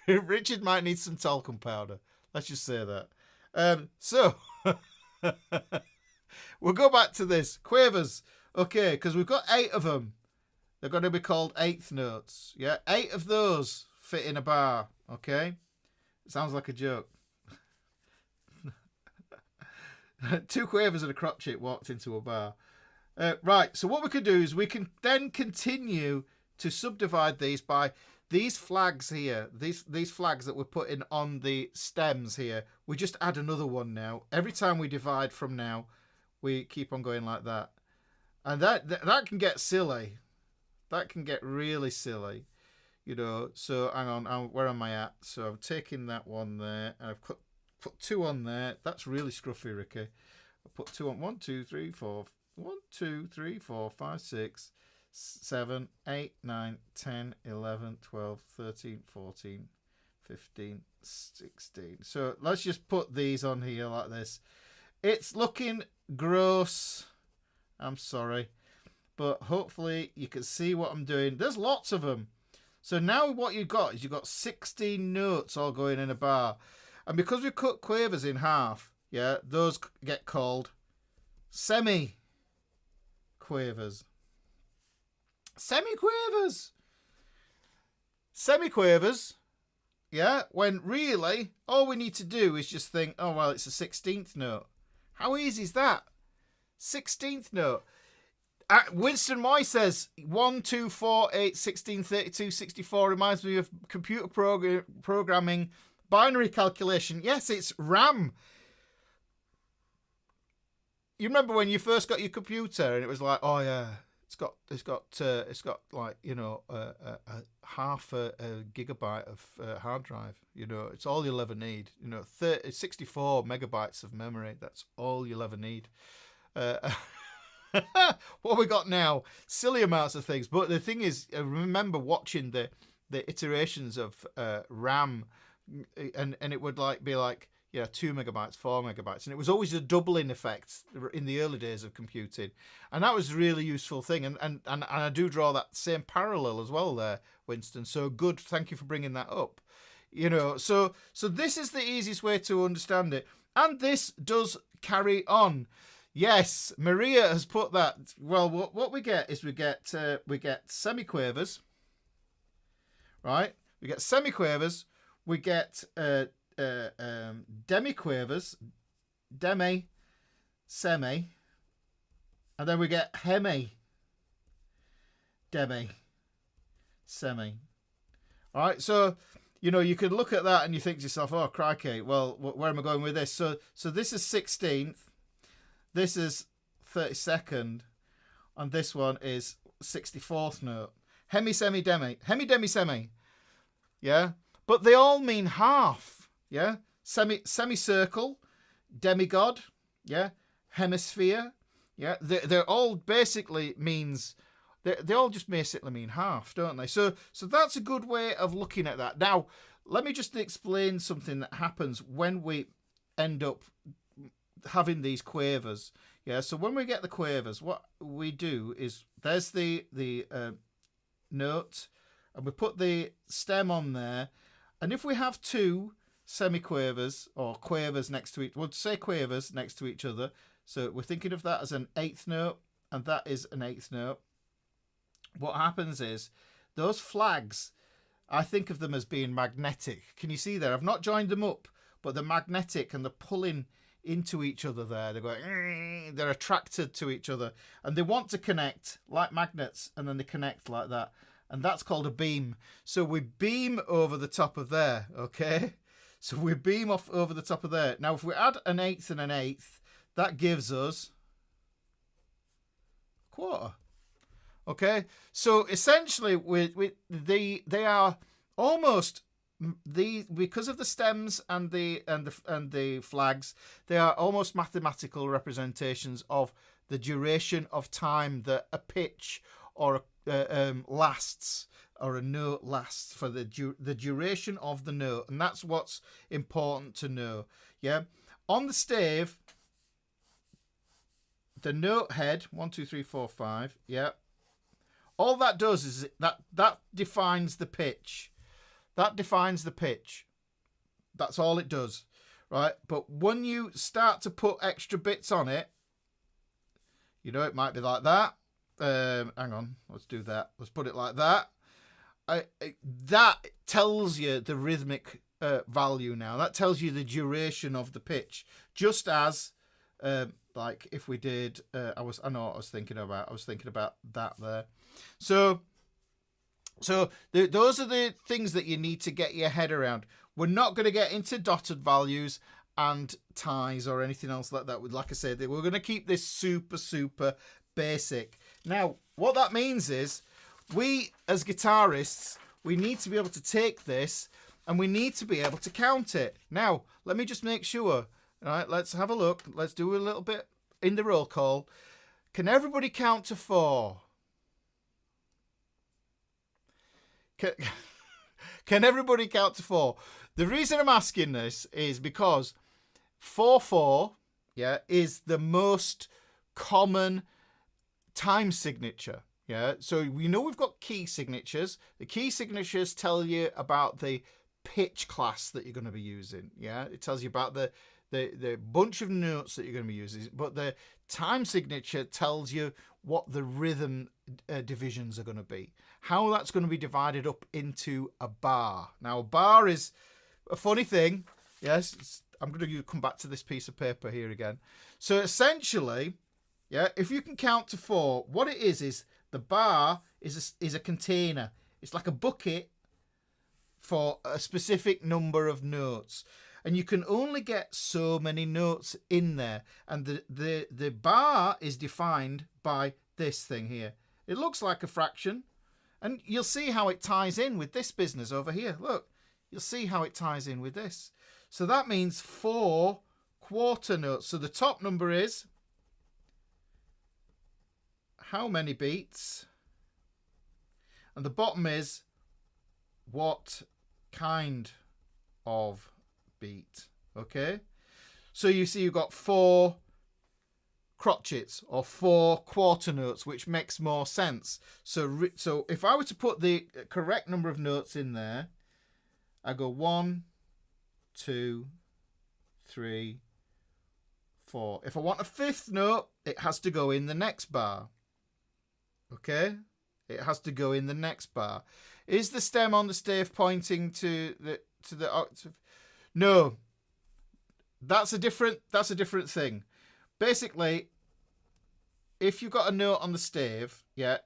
Richard might need some talcum powder. Let's just say that. So we'll go back to this. Quavers. Okay, because we've got 8 of them. They're going to be called 8th notes. Yeah, 8 of those fit in a bar. Okay? It sounds like a joke. 2 quavers and a crotchet walked into a bar. Right, so what we could do is we can then continue to subdivide these by these flags here. These flags that we're putting on the stems here. We just add another one now. Every time we divide from now, we keep on going like that. And that can get silly. That can get really silly, you know. So hang on, where am I at? So I'm taking that one there, and I've put 2 on there. That's really scruffy, Ricky. I put 2 on. 1, 2, 3, 4. 1, 2, 3, 4, 5, 6, 7, 8, 9, 10, 11, 12, 13, 14, 15, 16. So let's just put these on here like this. It's looking gross. I'm sorry. But hopefully you can see what I'm doing. There's lots of them. So now what you've got is you've got 16 notes all going in a bar. And because we cut quavers in half, yeah, those get called semi-quavers. Semi-quavers. Semi-quavers, yeah, when really all we need to do is just think, oh, well, it's a 16th note. How easy is that? 16th note. Winston Moy says 1, 2, 4, 8, 16, 32, 64 reminds me of computer programming, binary calculation. Yes, it's RAM. You remember when you first got your computer and it was like, oh yeah, it's got like, you know, a half a gigabyte of hard drive. You know, it's all you'll ever need. You know, 64 megabytes of memory. That's all you'll ever need. What we got now? Silly amounts of things. But the thing is, I remember watching the iterations of RAM, and it would be 2 megabytes, 4 megabytes, and it was always a doubling effect in the early days of computing, and that was a really useful thing. And I do draw that same parallel as well there, Winston. So good, thank you for bringing that up. So this is the easiest way to understand it, and this does carry on. Yes, Maria has put that. Well, what we get is we get semiquavers, right? We get semiquavers. We get demiquavers, demi, semi, and then we get hemi, demi, semi. All right, so you could look at that and you think to yourself, "Oh, crikey! Well, where am I going with this?" So this is 16th. This is 32nd, and this one is 64th note. Hemi, semi, demi. Hemi, demi, semi. Yeah? But they all mean half. Yeah? Semicircle, demigod, yeah? Hemisphere. Yeah? They're all basically means... They all just basically mean half, don't they? So that's a good way of looking at that. Now, let me just explain something that happens when we end up having these quavers. Yeah, so when we get the quavers, what we do is there's the note, and we put the stem on there, and if we have two semiquavers or quavers next to each, we'll say quavers next to each other, so we're thinking of that as an eighth note, and that is an eighth note. What happens is those flags, I think of them as being magnetic. Can you see there? I've not joined them up, but they're magnetic and they're pulling into each other there. They're going, they're attracted to each other, and they want to connect like magnets, and then they connect like that, and that's called a beam. So we beam over the top of there, okay? So we beam off over the top of there. Now, if we add an eighth and an eighth, that gives us a quarter. Okay, so essentially, they are almost because of the stems and the flags, they are almost mathematical representations of the duration of time that a pitch or lasts, or a note lasts, for the duration of the note, and that's what's important to know. Yeah, on the stave, the note head 1, 2, 3, 4, 5. Yeah. All that does is that defines the pitch. That defines the pitch. That's all it does, right? But when you start to put extra bits on it, it might be like that. Hang on, let's do that. Let's put it like that. That tells you the rhythmic value now. That tells you the duration of the pitch. Just as, like if we did, I know what I was thinking about. I was thinking about that there. So those are the things that you need to get your head around. We're not going to get into dotted values and ties or anything else like that. Like I said, we're going to keep this super basic. Now, what that means is we, as guitarists, we need to be able to take this and we need to be able to count it. Now, let me just make sure. All right, let's have a look. Let's do a little bit in the roll call. Can everybody count to 4? Can everybody count to 4? The reason I'm asking this is because 4/4, yeah, is the most common time signature. Yeah, so we know we've got key signatures. The key signatures tell you about the pitch class that you're going to be using. Yeah, it tells you about the bunch of notes that you're going to be using, but the time signature tells you what the rhythm divisions are going to be, how that's going to be divided up into a bar. Now, a bar is a funny thing. Yes, I'm going to come back to this piece of paper here again. So essentially, yeah, if you can count to 4, what it is the bar is a container. It's like a bucket for a specific number of notes. And you can only get so many notes in there. And the bar is defined by this thing here. It looks like a fraction. And you'll see how it ties in with this business over here. Look, you'll see how it ties in with this. So that means 4 quarter notes. So the top number is how many beats, and the bottom is what kind of beat. Okay, so you see you've got 4 crotchets or 4 quarter notes, which makes more sense. So if I were to put the correct number of notes in there, I go 1, 2, 3, 4. If I want a 5th note, it has to go in the next bar. Okay, it has to go in the next bar. Is the stem on the stave pointing to the octave? No, that's a different thing. Basically, if you've got a note on the stave, yeah,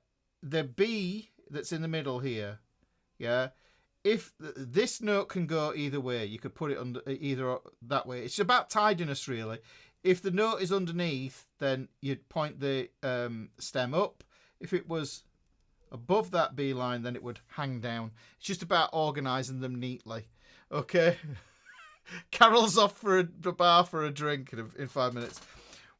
the B that's in the middle here, yeah, if this note can go either way, you could put it under either that way. It's about tidiness, really. If the note is underneath, then you'd point the stem up. If it was above that B line, then it would hang down. It's just about organising them neatly. Okay? Carol's off for a bar for a drink in 5 minutes.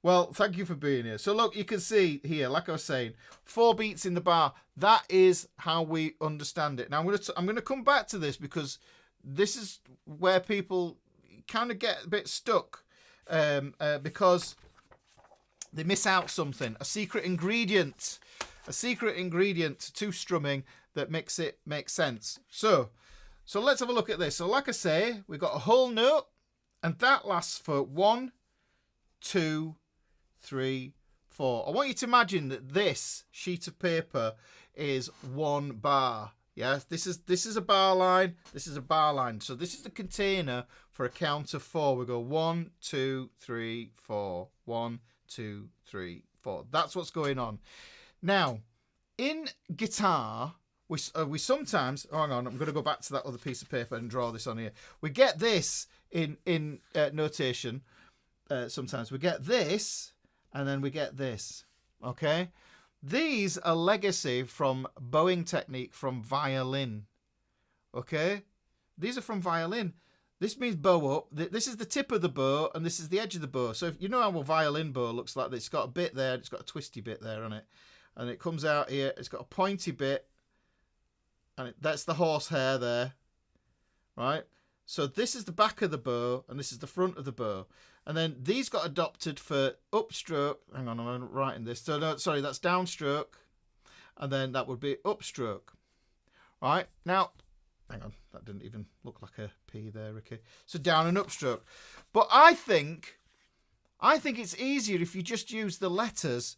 Well, thank you for being here. So look, you can see here, like I was saying, 4 beats in the bar. That is how we understand it. Now I'm going to come back to this because this is where people kind of get a bit stuck because they miss out something, a secret ingredient to strumming that makes it make sense. So let's have a look at this. So like I say, we've got a whole note, and that lasts for 1, 2, 3, 4. I want you to imagine that this sheet of paper is 1 bar. Yeah, this is a bar line. This is a bar line. So this is the container for a count of 4. We go 1, 2, 3, 4. 1, 2, 3, 4. That's what's going on. Now, in guitar, we sometimes, hang on, I'm going to go back to that other piece of paper and draw this on here. We get this in notation. Sometimes we get this, and then we get this. Okay, these are legacy from bowing technique from violin. Okay, these are from violin. This means bow up. This is the tip of the bow, and this is the edge of the bow. So if you know how a violin bow looks like, it's got a bit there, it's got a twisty bit there on it, and it comes out here. It's got a pointy bit, and that's the horsehair there, right? So this is the back of the bow, and this is the front of the bow. And then these got adopted for upstroke. Hang on, I'm writing this. So no, sorry, that's downstroke, and then that would be upstroke, right? Now, hang on, that didn't even look like a P there, Ricky. So down and upstroke. But I think it's easier if you just use the letters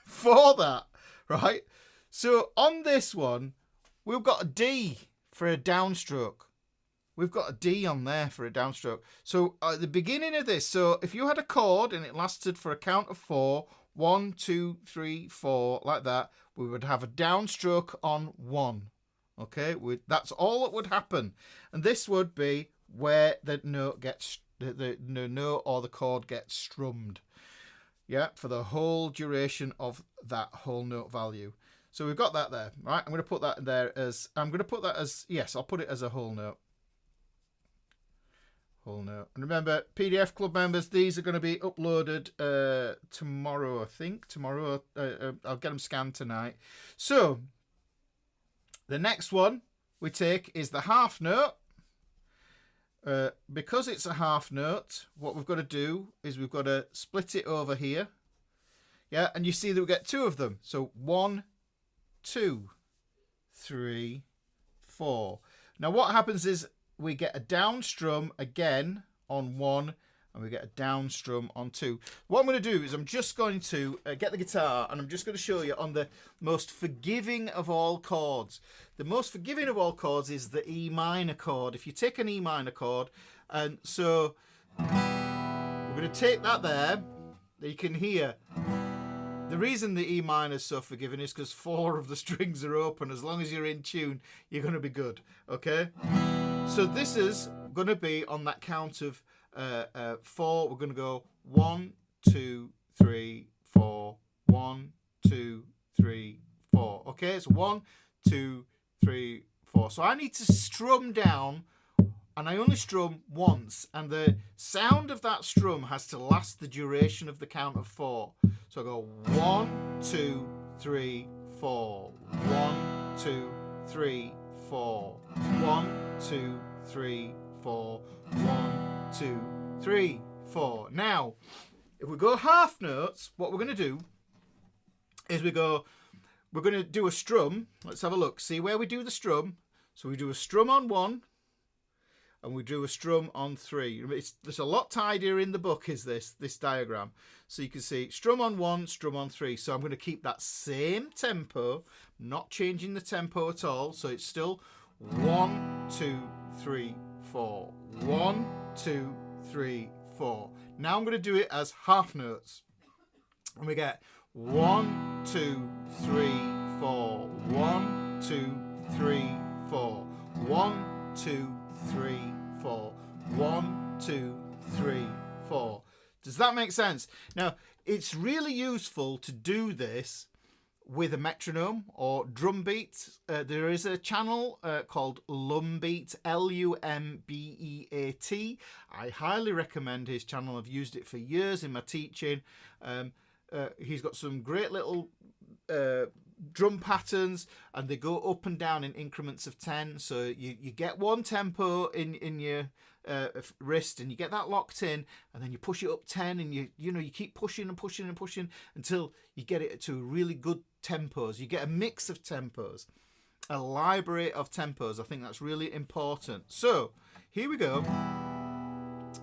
for that, right? So on this one, we've got a D for a downstroke. We've got a D on there for a downstroke. So at the beginning of this, so if you had a chord and it lasted for a count of 4, 1, 2, 3, 4, like that, we would have a downstroke on 1. Okay, that's all that would happen. And this would be where the note gets, the note or the chord gets strummed. Yeah, for the whole duration of that whole note value. So we've got that there, right? I'm going to put that there as, yes, I'll put it as a whole note. Whole note. And remember, PDF Club members, these are going to be uploaded tomorrow, I think. Tomorrow, I'll get them scanned tonight. So, the next one we take is the half note. Because it's a half note, what we've got to do is we've got to split it over here. Yeah, and you see that we get 2 of them. So 1, 2, 3, 4. Now what happens is we get a down strum again on 1, and we get a down strum on 2. What I'm going to do is I'm just going to get the guitar, and I'm just going to show you on the most forgiving of all chords. The most forgiving of all chords is the E minor chord. If you take an E minor chord, and so we're going to take that there, you can hear. The reason the E minor is so forgiving is because 4 of the strings are open. As long as you're in tune, you're going to be good. Okay? So this is going to be on that count of 4. We're going to go 1, 2, 3, 4. 1, 2, 3, 4. Okay, it's 1, 2, 3, 4. So I need to strum down and I only strum once, and the sound of that strum has to last the duration of the count of 4. So I go 1, 2, 3, 4. 1, 2, 3, 4. 1, 2, 3, 4. 1, 2, 3, 4. Now, if we go half notes, what we're going to do is we're going to do a strum. Let's have a look. See where we do the strum. So we do a strum on 1, and we do a strum on 3. There's a lot tidier in the book, is this diagram. So you can see strum on 1, strum on 3. So I'm going to keep that same tempo, not changing the tempo at all. So it's still 1, 2, 3, 4. 1, 2, 3, 4. Now I'm going to do it as half notes. And we get 1, 2, 3, 4. 1, 2, 3, 4. 1, 2, 3, 4. 1, 2, 3, 4. Does that make sense? Now, it's really useful to do this with a metronome or drum beat. There is a channel called Lumbeat, Lumbeat. I highly recommend his channel. I've used it for years in my teaching. He's got some great little drum patterns, and they go up and down in increments of 10. So you get one tempo in your wrist, and you get that locked in, and then you push it up 10, and you keep pushing and pushing and pushing until you get it to really good tempos. You get a mix of tempos, a library of tempos. I think that's really important. So here we go.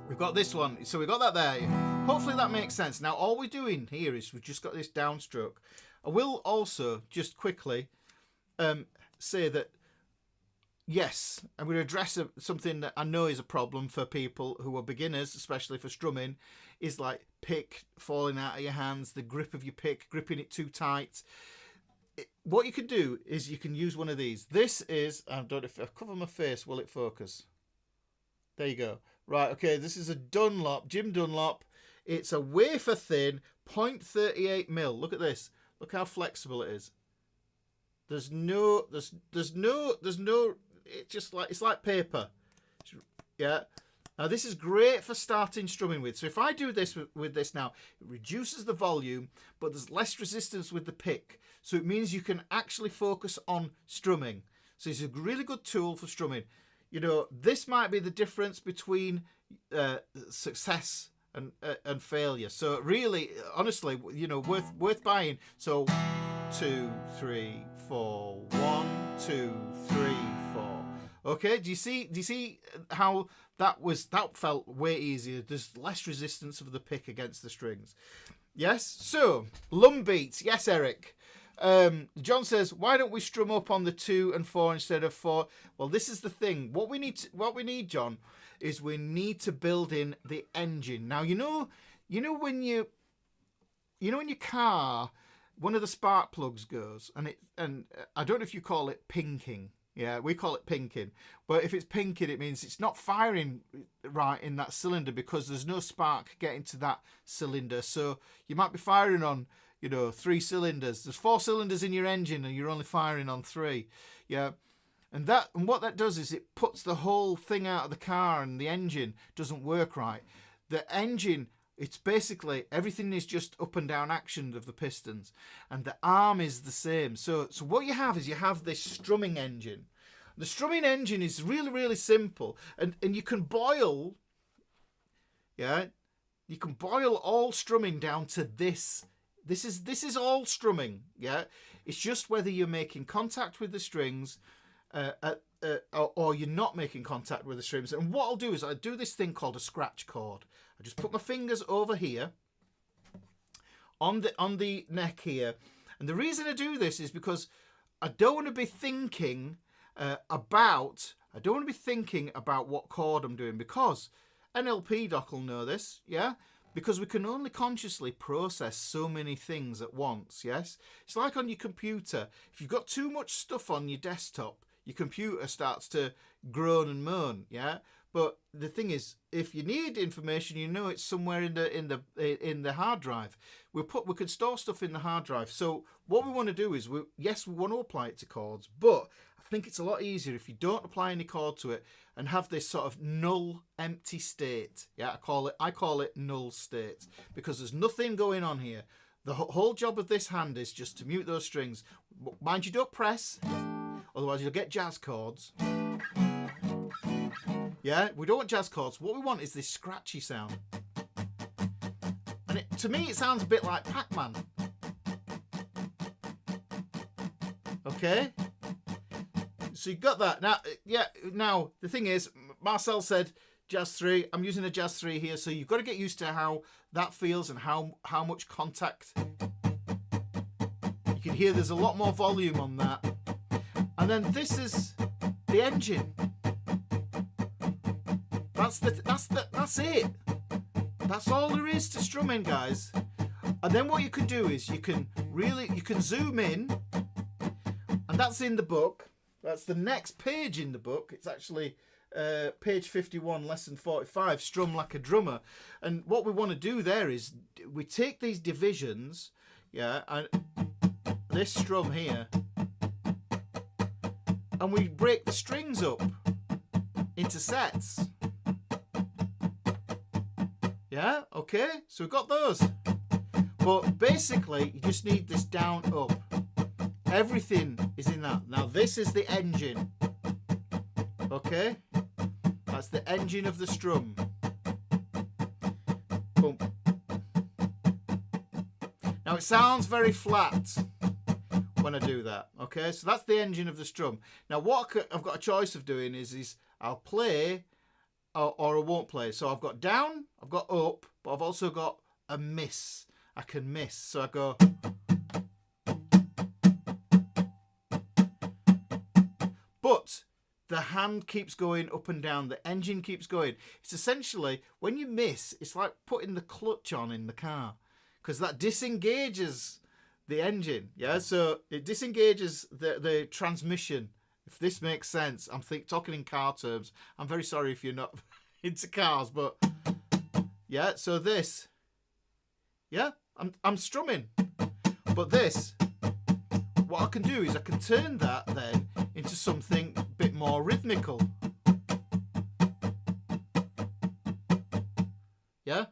We've got this one. So we've got that there. Hopefully that makes sense. Now all we're doing here is we've just got this downstroke. I will also just quickly say that, yes, I'm going to address something that I know is a problem for people who are beginners, especially for strumming, is like pick falling out of your hands, the grip of your pick, gripping it too tight. What you can do is you can use one of these. This is, I don't know if I cover my face, will it focus? There you go. Right, okay, this is a Dunlop, Jim Dunlop. It's a wafer thin 0.38 mil. Look at this. Look how flexible it is. There's no, it's like paper. Yeah. Now this is great for starting strumming with. So if I do this with this now, it reduces the volume, but there's less resistance with the pick. So it means you can actually focus on strumming. So it's a really good tool for strumming. You know, this might be the difference between success and failure. So really, honestly, you know, worth buying. So 2, 3, 4. 1, 2, 3, 4. Okay, do you see how that felt way easier? There's less resistance of the pick against the strings. Yes. So Lumbeat. Yes, Eric. John says, why don't we strum up on the 2 and 4 instead of 4? Well, this is the thing. What we need, John, is we need to build in the engine. Now, you know when your car, one of the spark plugs goes, and I don't know if you call it pinking. Yeah, we call it pinking. But if it's pinking, it means it's not firing right in that cylinder because there's no spark getting to that cylinder. So you might be firing on, 3 cylinders. There's 4 cylinders in your engine and you're only firing on 3. Yeah. And what that does is it puts the whole thing out of the car, and the engine doesn't work right. The engine, it's basically everything is just up and down action of the pistons, and the arm is the same. So what you have is this strumming engine. The strumming engine is really, really simple, and you can boil, you can boil all strumming down to this. This is all strumming, yeah. It's just whether you're making contact with the strings, or you're not making contact with the strings. And what I'll do is I do this thing called a scratch chord. I just put my fingers over here on the neck here, and the reason I do this is because I don't want to be thinking about what chord I'm doing, because NLP doc will know this, yeah. Because we can only consciously process so many things at once, yes? It's like on your computer. If you've got too much stuff on your desktop, your computer starts to groan and moan, yeah? But the thing is, if you need information, it's somewhere in the hard drive. We can store stuff in the hard drive. So what we want to do is, we want to apply it to chords, but I think it's a lot easier if you don't apply any chord to it and have this sort of null, empty state. Yeah, I call it null state because there's nothing going on here. The whole job of this hand is just to mute those strings. Mind you, don't press, otherwise you'll get jazz chords. Yeah, we don't want jazz chords. What we want is this scratchy sound. And to me, it sounds a bit like Pac-Man. Okay? So you've got that. Now, yeah, now, the thing is, Marcel said jazz 3. I'm using a jazz 3 here, so you've got to get used to how that feels and how much contact. You can hear there's a lot more volume on that. And then this is the engine. That's it. That's all there is to strumming, guys. And then what you can do is you can zoom in, and that's in the book. That's the next page in the book. It's actually page 51, lesson 45, Strum Like a Drummer. And what we want to do there is we take these divisions, yeah, and this strum here, and we break the strings up into sets. Yeah, okay, so we've got those. But basically, you just need this down up. Everything is in that. Now, this is the engine. Okay? That's the engine of the strum. Boom. Now, it sounds very flat when I do that. Okay? So that's the engine of the strum. Now, what I've got a choice of doing is I'll play or I won't play. So I've got down, I've got up, but I've also got a miss. I can miss. So I go. But the hand keeps going up and down. The engine keeps going. It's essentially, when you miss, it's like putting the clutch on in the car. Because that disengages the engine. Yeah, so it disengages the transmission. If this makes sense, I'm talking in car terms. I'm very sorry if you're not into cars, but yeah. So this, yeah, I'm strumming, but this, what I can do is I can turn that then into something a bit more rhythmical. Yeah.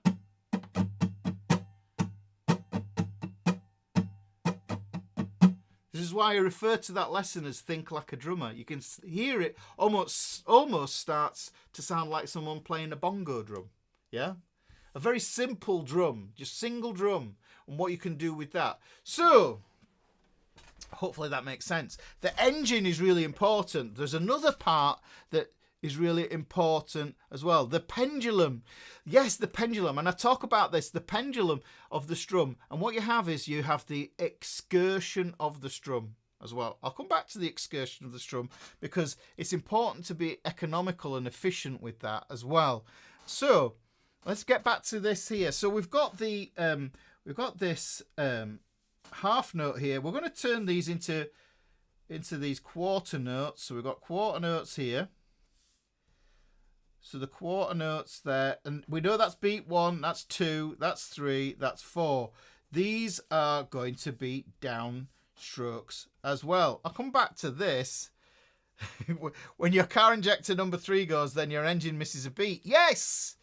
This is why I refer to that lesson as Think Like a Drummer. You can hear it almost starts to sound like someone playing a bongo drum. Yeah? A very simple drum, just single drum, and what you can do with that. So, hopefully that makes sense. The engine is really important. There's another part that is really important as well. The pendulum. Yes, the pendulum. And I talk about this, the pendulum of the strum. And what you have is you have the excursion of the strum as well. I'll come back to the excursion of the strum because it's important to be economical and efficient with that as well. So let's get back to this here. So we've got the this half note here. We're going to turn these into these quarter notes. So we've got quarter notes here. So the quarter notes there, and we know that's beat 1, that's 2, that's 3, that's 4. These are going to be down strokes as well. I'll come back to this. When your car injector number 3 goes, then your engine misses a beat. Yes!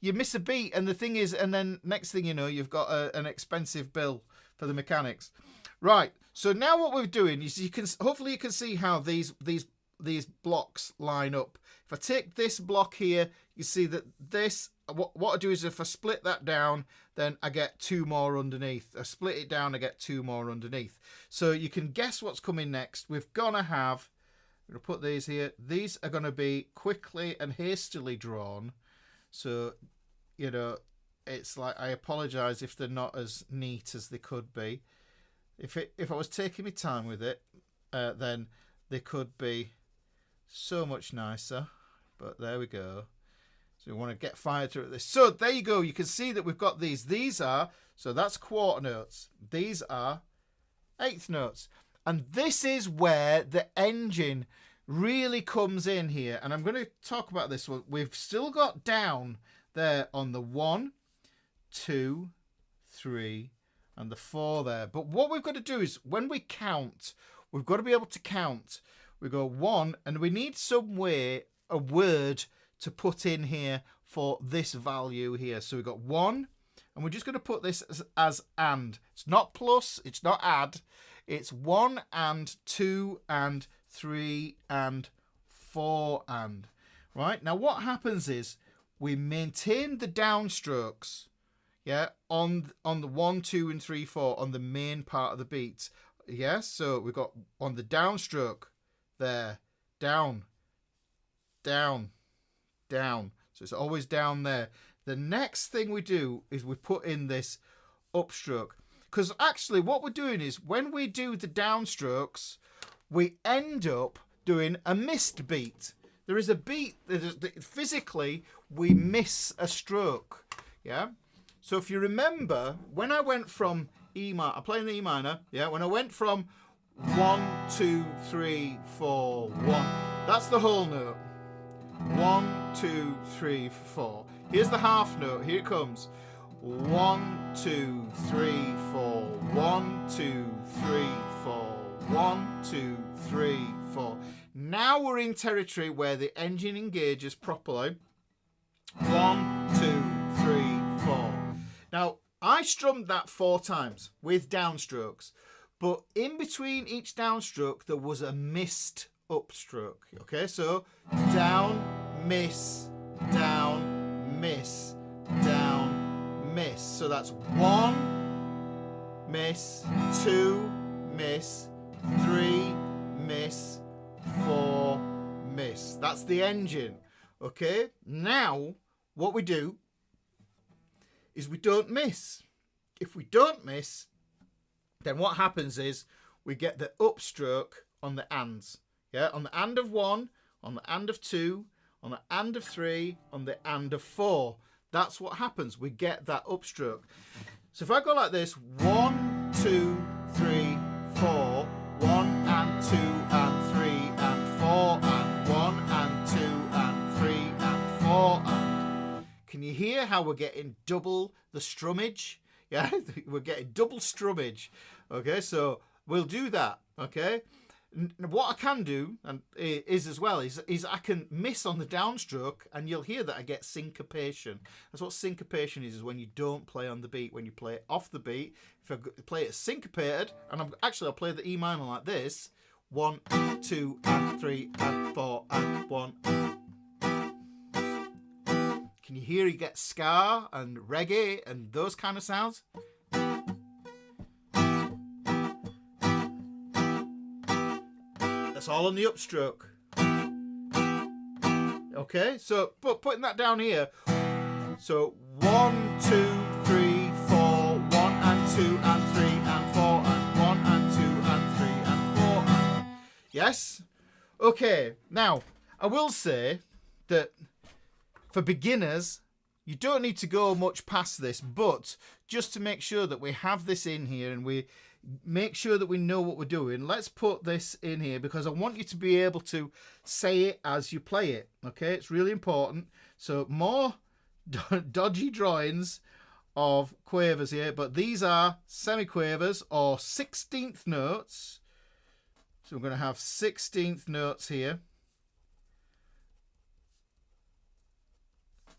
You miss a beat, and the thing is, and then next thing you know, you've got an expensive bill for the mechanics. Right, so now what we're doing is hopefully you can see how these blocks line up. If I take this block here, you see that this, what I do is if I split that down, then I get 2 more underneath. I split it down, I get 2 more underneath. So you can guess what's coming next. We're going to put these here. These are going to be quickly and hastily drawn. So, you know, it's like, I apologize if they're not as neat as they could be. If I was taking my time with it, then they could be so much nicer, but there we go. So we want to get fired through this. So there you go. You can see that we've got these are, so that's quarter notes. These are eighth notes. And this is where the engine really comes in here. And I'm going to talk about this one. We've still got down there on the 1, 2, 3, and the 4 there. But what we've got to do is when we count, we've got to be able to count We go 1, and we need some way, a word to put in here for this value here. So we've got 1, and we're just going to put this as and. It's not plus, it's not add. It's 1 and 2 and 3 and 4 and. Right, now what happens is we maintain the downstrokes, yeah, on the 1, 2 and 3, 4 on the main part of the beat. Yeah, so we've got on the downstroke there, down, down, down. So it's always down there. The next thing we do is we put in this upstroke. Because actually what we're doing is when we do the downstrokes, we end up doing a missed beat. There is a beat that physically we miss a stroke. Yeah. So if you remember, when I went from E minor, I'm playing the E minor. Yeah. When I went from 1, 2, 3, 4, 1. That's the whole note. 1, 2, 3, 4. Here's the half note. Here it comes. 1, 2, 3, 4. 1, 2, 3, 4. 1, 2, 3, 4. Now we're in territory where the engine engages properly. 1, 2, 3, 4. Now, I strummed that 4 times with downstrokes, but in between each downstroke, there was a missed upstroke. Okay, so down, miss, down, miss, down, miss. So that's 1, miss, 2, miss, 3, miss, 4, miss. That's the engine. Okay, now what we do is we don't miss. If we don't miss, then what happens is we get the upstroke on the ands. Yeah, on the and of 1, on the and of 2, on the and of 3, on the and of 4. That's what happens. We get that upstroke. So if I go like this, 1, 2, 3, 4, 1 and 2 and 3 and 4 and 1 and 2 and 3 and 4 and. Can you hear how we're getting double the strummage? Yeah, we're getting double strummage. Okay, so we'll do that. Okay. What I can do is I can miss on the downstroke, and you'll hear that I get syncopation. That's what syncopation is when you don't play on the beat, when you play it off the beat. If I play it syncopated, and I'll play the E minor like this: 1, 2, and 3, and 4, and 1. Can you hear you get ska and reggae and those kind of sounds? That's all on the upstroke. Okay, so putting that down here. So 1, 2, 3, 4, 1 and 2 and 3 and 4 and 1 and 2 and 3 and 4 and. Yes? Okay, now I will say that for beginners, you don't need to go much past this, but just to make sure that we have this in here and we make sure that we know what we're doing, let's put this in here because I want you to be able to say it as you play it. Okay, it's really important. So more dodgy drawings of quavers here, but these are semiquavers or 16th notes. So we're going to have 16th notes here.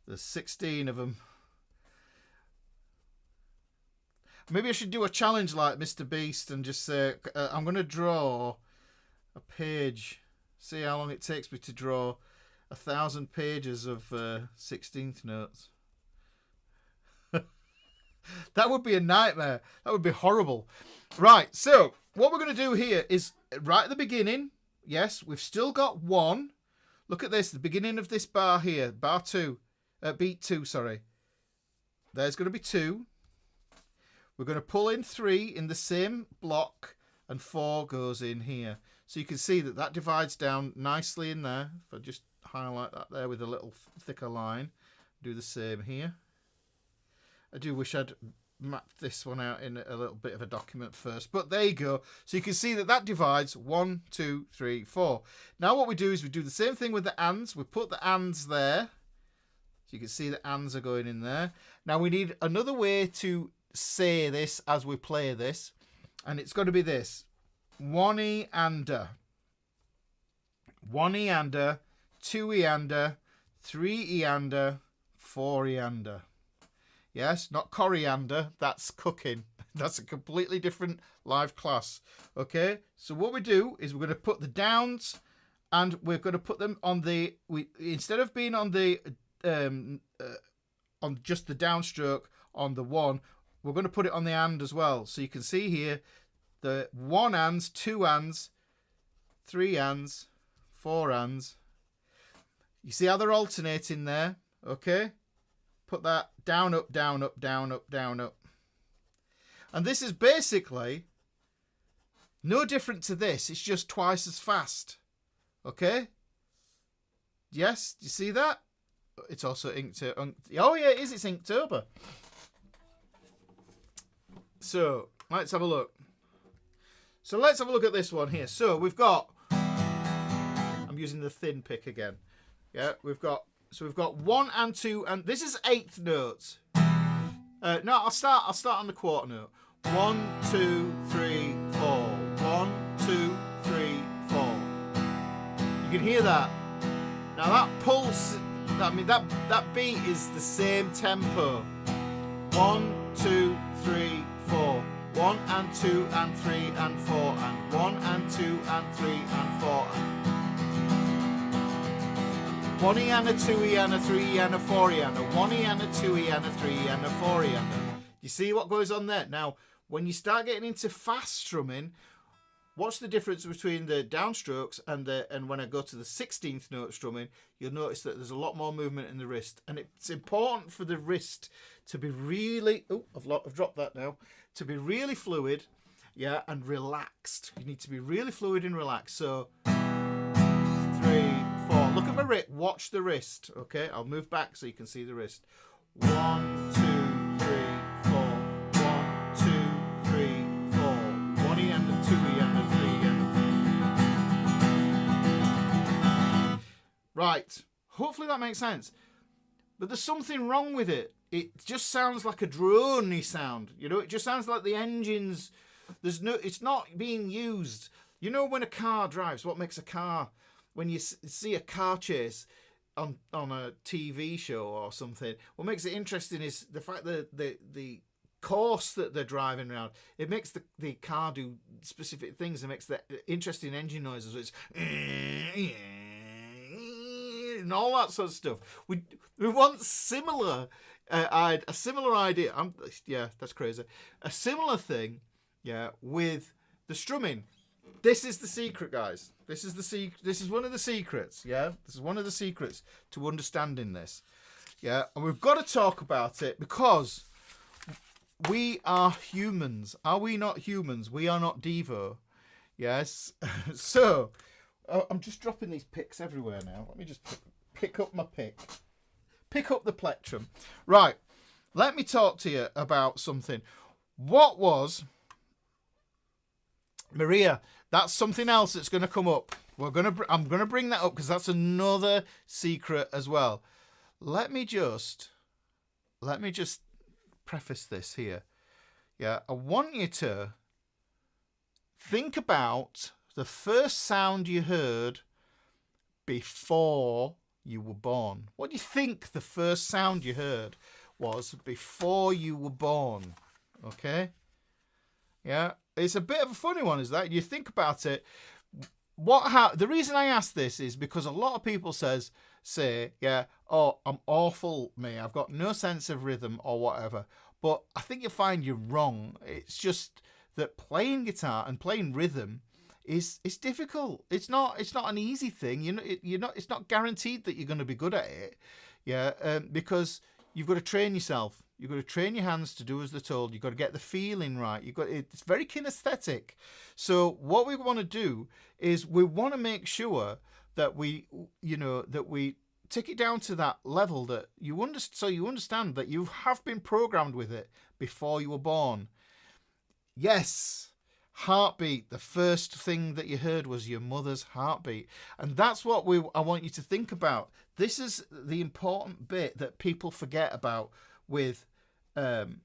There's 16 of them. Maybe I should do a challenge like Mr. Beast and just say, I'm going to draw a page. See how long it takes me to draw 1,000 pages of 16th notes. That would be a nightmare. That would be horrible. Right, so what we're going to do here is right at the beginning. Yes, we've still got 1. Look at this, the beginning of this bar here, bar 2. Beat 2, sorry. There's going to be 2. We're going to pull in 3 in the same block, and 4 goes in here. So you can see that that divides down nicely in there. If I just highlight that there with a little thicker line, do the same here. I do wish I'd mapped this one out in a little bit of a document first, but there you go. So you can see that that divides 1, 2, 3, 4. Now what we do is we do the same thing with the ands. We put the ands there. So you can see the ands are going in there. Now we need another way to say this as we play this, and it's got to be this: 1 E and a. 1 Eander, 2 Eander, 3 Eander, 4 Eander. Yes, not coriander, that's cooking. That's a completely different live class. Okay, so what we do is we're going to put the downs and we're going to put them on the, instead of being on the, on just the downstroke on the 1, we're going to put it on the and as well. So you can see here the 1 ands, 2 ands, 3 ands, 4 ands. You see how they're alternating there? Okay. Put that down, up, down, up, down, up, down, up. And this is basically no different to this. It's just twice as fast. Okay? Yes? Do you see that? It's also Inktober. Oh, yeah, it is. It's Inktober. So, let's have a look. So, let's have a look at this one here. So, we've got... I'm using the thin pick again. Yeah, we've got 1 and 2, and this is 8th notes. No, I'll start on the quarter note. 1, 2, 3, 4. 1, 2, 3, 4. You can hear that. Now that pulse, that beat is the same tempo. 1, 2, 3, 4. 1 and 2 and 3 and 4 and 1 and 2 and 3 and 4 and 1 and a 2 and a 3 and a 4 and a 1 and a 2 and a 3 and a 4 and a. You see what goes on there? Now, when you start getting into fast strumming, what's the difference between the downstrokes and when I go to the 16th note strumming, you'll notice that there's a lot more movement in the wrist, and it's important for the wrist to be really I've dropped that now, to be really fluid, yeah, and relaxed. You need to be really fluid and relaxed. So 3, 4. Look at my wrist. Watch the wrist. Okay, I'll move back so you can see the wrist. 1, 2, 3, 4. 1, 2, 3, 4. 1 E and a 2 E and a 3 and a 3. Right. Hopefully that makes sense. But there's something wrong with it. It just sounds like a drone-y sound. You know, it just sounds like the engines. It's not being used. You know, when a car drives, what makes a car? When you see a car chase on a TV show or something, what makes it interesting is the fact that the course that they're driving around, it makes the car do specific things. It makes the interesting engine noises. It's and all that sort of stuff. We want similar, a similar idea. Yeah, that's crazy. A similar thing, yeah, with the strumming. This is the secret, guys. This is one of the secrets, yeah? This is one of the secrets to understanding this. Yeah, and we've got to talk about it because we are humans. Are we not humans? We are not Devo. Yes. So, I'm just dropping these picks everywhere now. Let me just pick up my pick. Pick up the plectrum. Right. Let me talk to you about something. What was... Maria, that's something else that's going to come up. I'm going to bring that up because that's another secret as well. Let me just preface this here. Yeah, I want you to think about the first sound you heard before you were born. What do you think the first sound you heard was before you were born? Okay? Yeah, it's a bit of a funny one, is that? You think about it. The reason I ask this is because a lot of people say, yeah, oh, I'm awful, me. I've got no sense of rhythm or whatever. But I think you'll find you're wrong. It's just that playing guitar and playing rhythm is difficult. It's not an easy thing. It's not guaranteed that you're going to be good at it. Yeah, because you've got to train yourself. You've got to train your hands to do as they're told. You've got to get the feeling right. It's very kinesthetic. So what we want to do is we want to make sure that we take it down to that level that you understand that you have been programmed with it before you were born. Yes, heartbeat. The first thing that you heard was your mother's heartbeat, and that's what I want you to think about. This is the important bit that people forget about with rhythm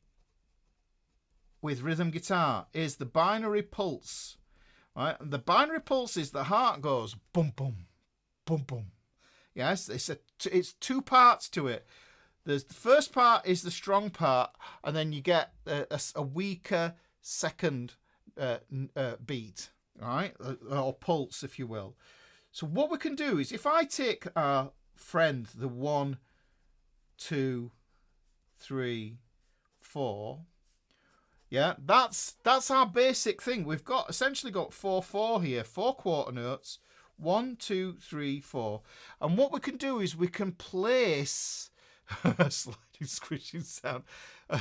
guitar is the binary pulse. Right? And the binary pulse is the heart goes boom boom boom, boom. Yes, it's two parts to it. There's the first part is the strong part, and then you get a weaker second beat, right, or pulse, if you will. So what we can do is, if I take our friend, the 1, 2, 3, 4, yeah, that's our basic thing. We've got essentially got 4/4 here, 4 quarter notes, 1, 2, 3, 4, and what we can do is we can place a sliding squishing sound,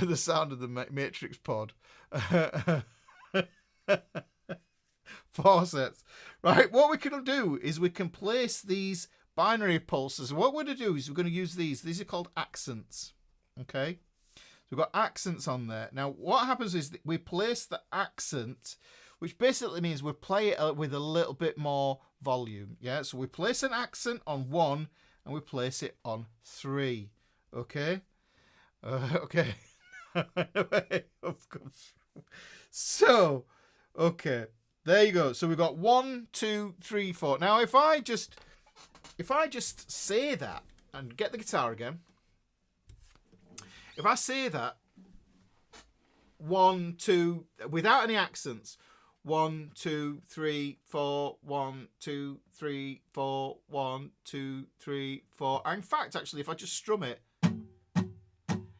the sound of the Matrix pod. 4 sets, right? What we can do is we can place these binary pulses. What we're going to do is we're going to use these. These are called accents. Okay, so we've got accents on there. Now, what happens is that we place the accent, which basically means we play it with a little bit more volume. Yeah, so we place an accent on 1 and we place it on 3. Okay, okay. So, okay, there you go. So we've got 1, 2, 3, 4. Now, if I just say that and get the guitar again, if I say that 1, 2 without any accents, 1, 2, 3, 4, 1, 2, 3, 4, 1, 2, 3, 4. In fact, actually, if I just strum it,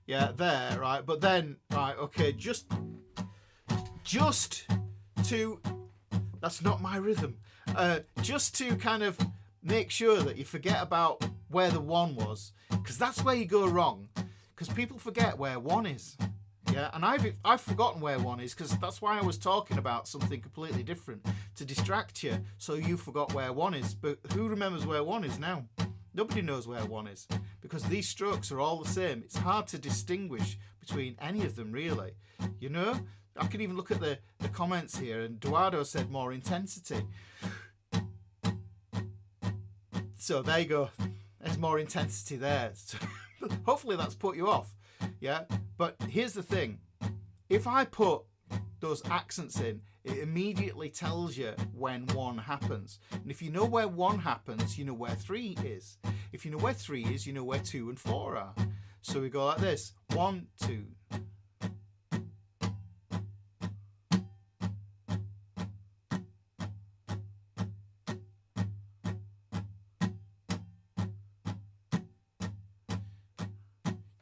yeah, there, right. But then, right, okay, just to, that's not my rhythm. Just to kind of make sure that you forget about where the 1 was, because that's where you go wrong. Because people forget where 1 is. Yeah, and I've forgotten where 1 is, because that's why I was talking about something completely different to distract you, so you forgot where 1 is. But who remembers where 1 is now? Nobody knows where 1 is, because these strokes are all the same. It's hard to distinguish between any of them, really. You know, I can even look at the comments here, and Eduardo said more intensity. So there you go. There's more intensity there. So hopefully that's put you off. Yeah, but here's the thing. If I put those accents in, it immediately tells you when 1 happens. And if you know where 1 happens, you know where 3 is. If you know where 3 is, you know where 2 and 4 are. So we go like this. 1, 2.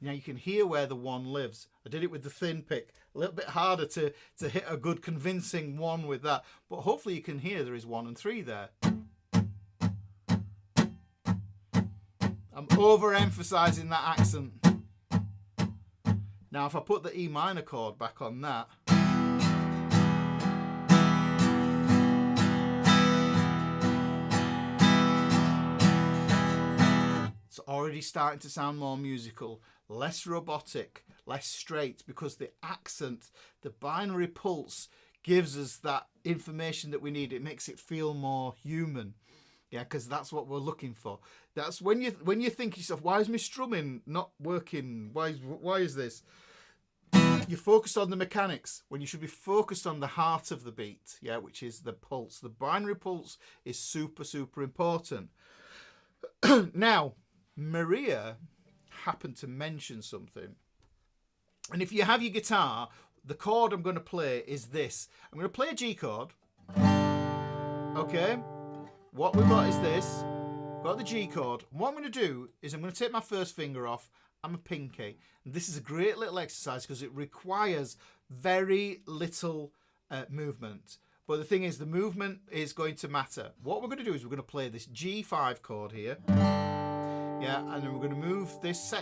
Now you can hear where the 1 lives. I did it with the thin pick. A little bit harder to hit a good convincing 1 with that. But hopefully you can hear there is 1 and 3 there. I'm overemphasizing that accent. Now if I put the E minor chord back on that, it's already starting to sound more musical, less robotic, less straight, because the accent, the binary pulse, gives us that information that we need. It makes it feel more human. Yeah, because that's what we're looking for. That's when you think to yourself, why is my strumming not working? Why is this? You're focused on the mechanics when you should be focused on the heart of the beat, yeah, which is the pulse. The binary pulse is super, super important. Now, Maria happened to mention something. And if you have your guitar, the chord I'm going to play is this. I'm going to play a G chord. Okay. What we've got is this. Got the G chord. And what I'm going to do is I'm going to take my first finger off. I'm a pinky. And this is a great little exercise because it requires very little movement. But the thing is, the movement is going to matter. What we're going to do is we're going to play this G5 chord here. Yeah, and then we're going to move this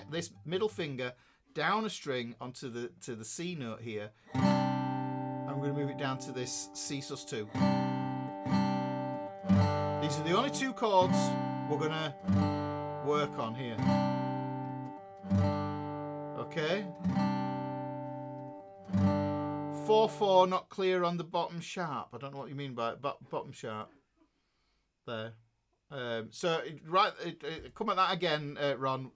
middle finger down a string onto the C note here. And we're going to move it down to this C sus2. These are the only 2 chords we're going to work on here. Okay. 4/4 not clear on the bottom sharp. I don't know what you mean by bottom sharp. There. So right, come at that again, Ron.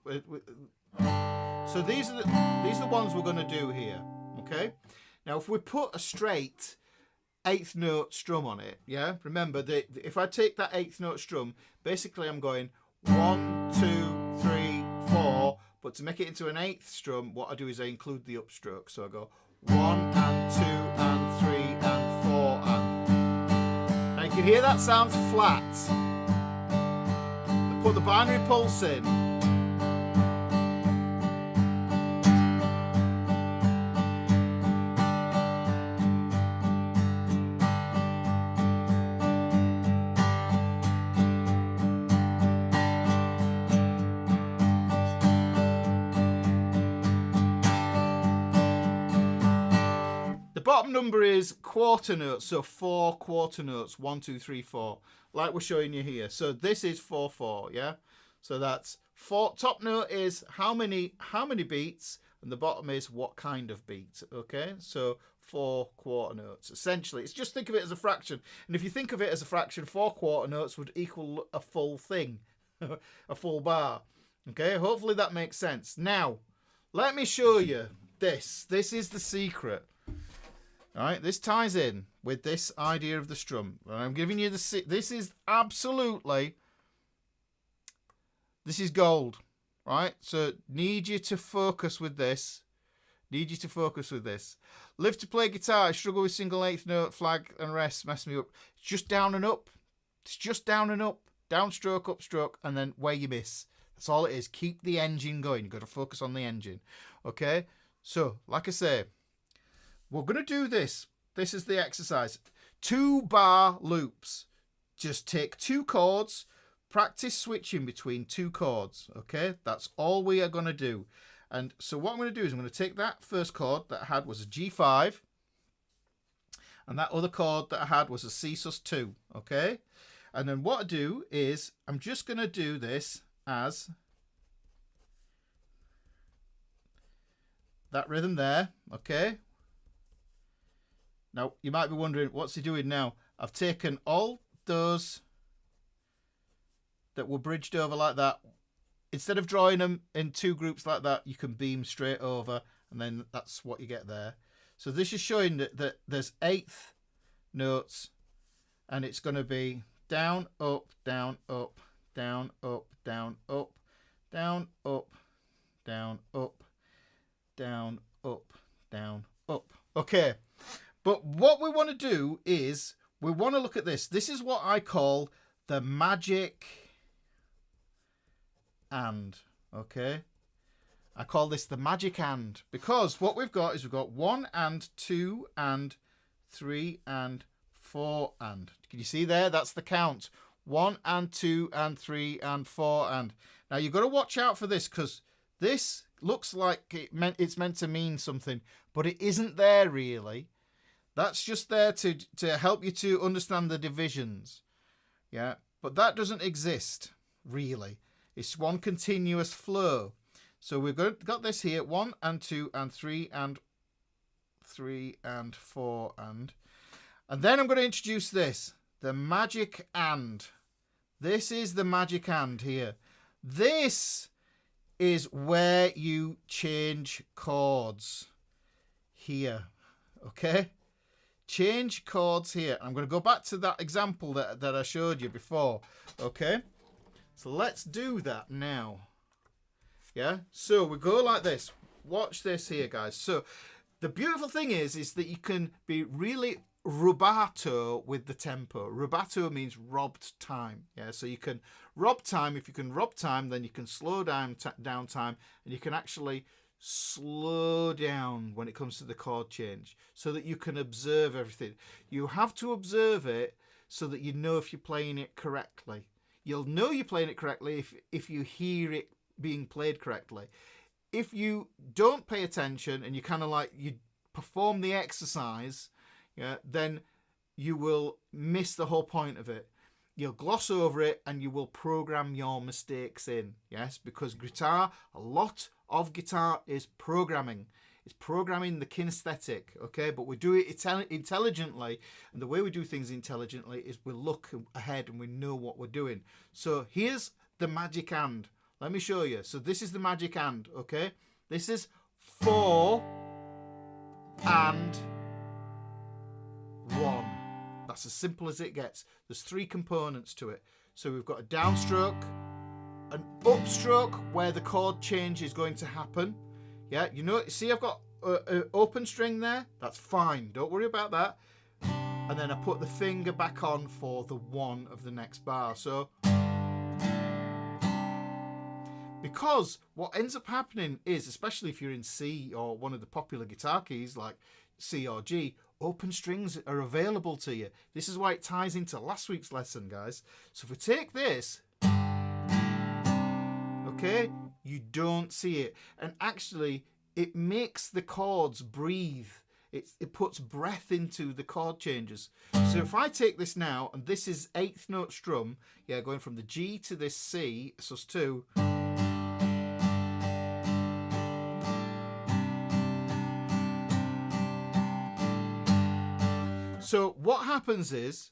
So these are the ones we're going to do here. Okay. Now, if we put a straight eighth note strum on it. Yeah, remember that if I take that eighth note strum, basically I'm going 1, 2, 3, 4. But to make it into an eighth strum, what I do is I include the upstroke. So I go 1 and 2 and 3 and 4 and. Now you can hear that sounds flat. I put the binary pulse in. The bottom number is quarter notes, so 4 quarter notes, 1, 2, 3, 4, like we're showing you here. So this is 4, 4, yeah. So that's 4. Top note is how many beats, and the bottom is what kind of beat. Okay, so 4 quarter notes. Essentially, it's just think of it as a fraction, and if you think of it as a fraction, 4 quarter notes would equal a full thing, a full bar. Okay, hopefully that makes sense. Now, let me show you this. This is the secret. All right, this ties in with this idea of the strum. I'm giving you the. This is absolutely. This is gold, right? So need you to focus with this. Need you to focus with this. Live to play guitar. I struggle with single eighth note, flag, and rest. Mess me up. It's just down and up. It's just down and up. Downstroke, upstroke, and then where you miss. That's all it is. Keep the engine going. You've got to focus on the engine. Okay. So, like I say. We're going to do this. This is the exercise. 2 bar loops. Just take 2 chords. Practice switching between 2 chords. Okay? That's all we are going to do. And so what I'm going to do is I'm going to take that first chord that I had was a G5. And that other chord that I had was a C sus2. Okay? And then what I do is I'm just going to do this as that rhythm there. Okay? Now, you might be wondering, what's he doing now? I've taken all those that were bridged over like that. Instead of drawing them in 2 groups like that, you can beam straight over, and then that's what you get there. So this is showing that there's eighth notes, and it's going to be down, up, down, up, down, up, down, up, down, up, down, up, down, up, down, up. Okay. But what we want to do is we want to look at this. This is what I call the magic and. Okay. I call this the magic and because what we've got is we've got 1 and 2 and 3 and 4 and. Can you see there? That's the count. 1 and 2 and 3 and 4 and. Now you've got to watch out for this because this looks like it's meant to mean something, but it isn't there really. That's just there to help you to understand the divisions. Yeah, but that doesn't exist, really. It's one continuous flow. So we've got this here, 1 and 2 and 3 and 3 and 4 and. And then I'm going to introduce this, the magic and. This is the magic and here. This is where you change chords here, okay? Change chords here. I'm going to go back to that example that I showed you before. Okay. So let's do that now. Yeah. So we go like this. Watch this here, guys. So the beautiful thing is that you can be really rubato with the tempo. Rubato means robbed time. Yeah. So you can rob time. If you can rob time, then you can slow down time, and you can actually slow down when it comes to the chord change so that you can observe everything. You have to observe it so that you know if you're playing it correctly. You'll know you're playing it correctly if you hear it being played correctly. If you don't pay attention and you kind of like you perform the exercise, yeah, then you will miss the whole point of it. You'll gloss over it and you will program your mistakes in. Yes, because guitar, a lot of guitar is programming. It's programming the kinesthetic, okay? But we do it intelligently, and the way we do things intelligently is we look ahead and we know what we're doing. So here's the magic and. Let me show you. So this is the magic and, okay? This is 4 and 1. That's as simple as it gets. There's 3 components to it. So we've got a downstroke, an upstroke where the chord change is going to happen. Yeah, you know, see I've got an open string there? That's fine. Don't worry about that. And then I put the finger back on for the 1 of the next bar. So, because what ends up happening is, especially if you're in C or one of the popular guitar keys like C or G, open strings are available to you. This is why it ties into last week's lesson, guys. So if we take this, okay, you don't see it. And actually, it makes the chords breathe. It puts breath into the chord changes. So if I take this now, and this is 8th note strum, yeah, going from the G to this C, sus2. So what happens is,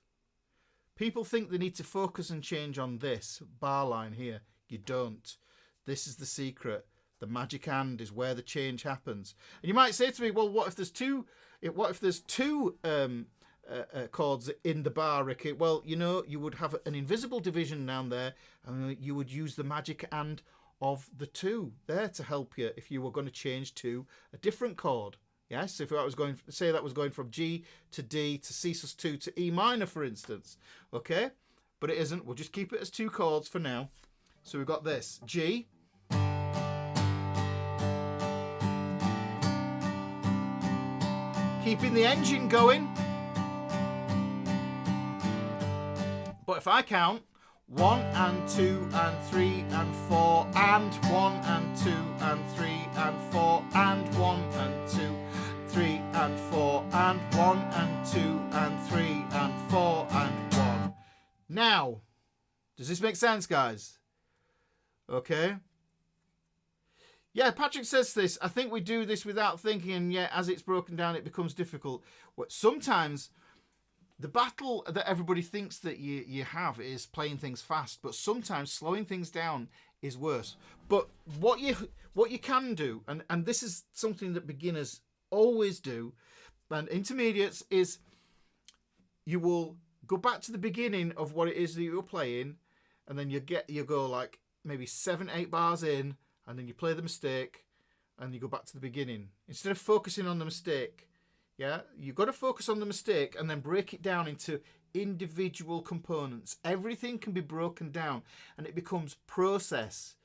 people think they need to focus and change on this bar line here. You don't. This is the secret. The magic hand is where the change happens. And you might say to me, well, what if there's two chords in the bar, Ricky? Well, you know, you would have an invisible division down there, and you would use the magic hand of the 2 there to help you if you were going to change to a different chord. Yes, if I was going, say that was going from G to D to C sus2 to E minor, for instance. Okay, but it isn't. We'll just keep it as 2 chords for now. So we've got this G. Keeping the engine going. But if I count 1 and 2 and 3 and 4 and 1 and 2 and 3 and 4 and 1 and 2, 3 and 4 and 1 and 2 and 3 and 4 and 1. Now, does this make sense, guys? Okay. Yeah, Patrick says this. I think we do this without thinking, and yet as it's broken down, it becomes difficult. Sometimes the battle that everybody thinks that you have is playing things fast, but sometimes slowing things down is worse. But what you can do, and this is something that beginners always do, and intermediates, is you will go back to the beginning of what it is that you're playing, and then you go like maybe 7-8 bars in, and then you play the mistake, and you go back to the beginning. Instead of focusing on the mistake, yeah, you've got to focus on the mistake and then break it down into individual components. Everything can be broken down, and it becomes process.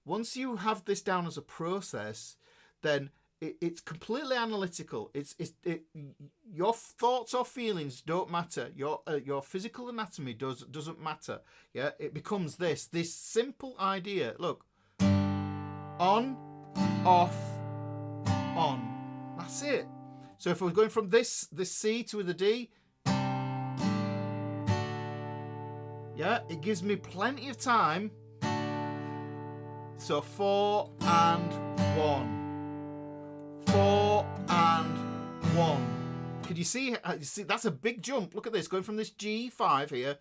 Once you have this down as a process, then it's completely analytical. Your thoughts or feelings don't matter. Your physical anatomy doesn't matter. Yeah, it becomes this simple idea. Look. On, off, on. That's it. So if we're going from this C to the D, yeah, it gives me plenty of time. So 4 and 1. 4 and 1. Can you see? That's a big jump. Look at this. Going from this G5 here.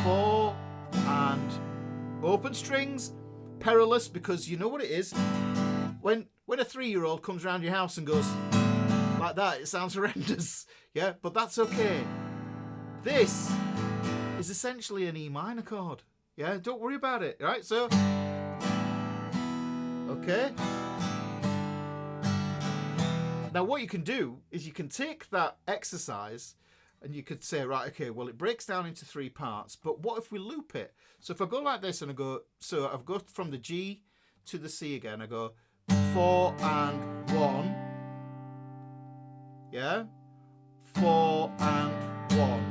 4 and open strings. Perilous, because you know what it is. When a 3-year-old comes around your house and goes like that, it sounds horrendous. Yeah, but that's okay. This is essentially an E minor chord. Yeah, don't worry about it. Right? So, okay. Now what you can do is you can take that exercise and you could say, right, okay, well, it breaks down into 3 parts, but what if we loop it? So if I go like this and I go, so I've got from the G to the C again, I go 4 and 1, yeah, 4 and 1,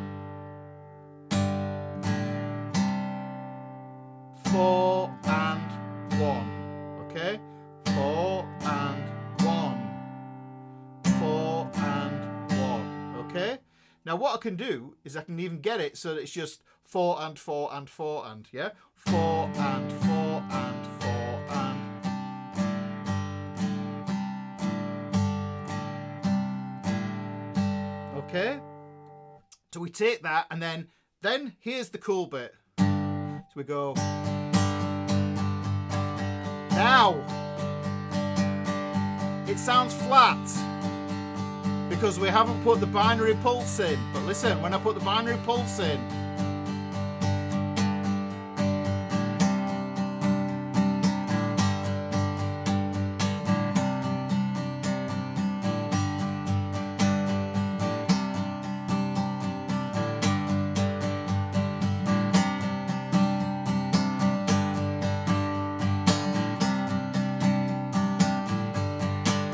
4 and 1, okay, 4 and 1, 4 and 1, okay. Now what I can do is I can even get it so that it's just 4 and 4 and 4 and, yeah? 4 and 4 and 4 and. Okay? So we take that, and then here's the cool bit. So we go. Now, it sounds flat because we haven't put the binary pulse in. But listen, when I put the binary pulse in,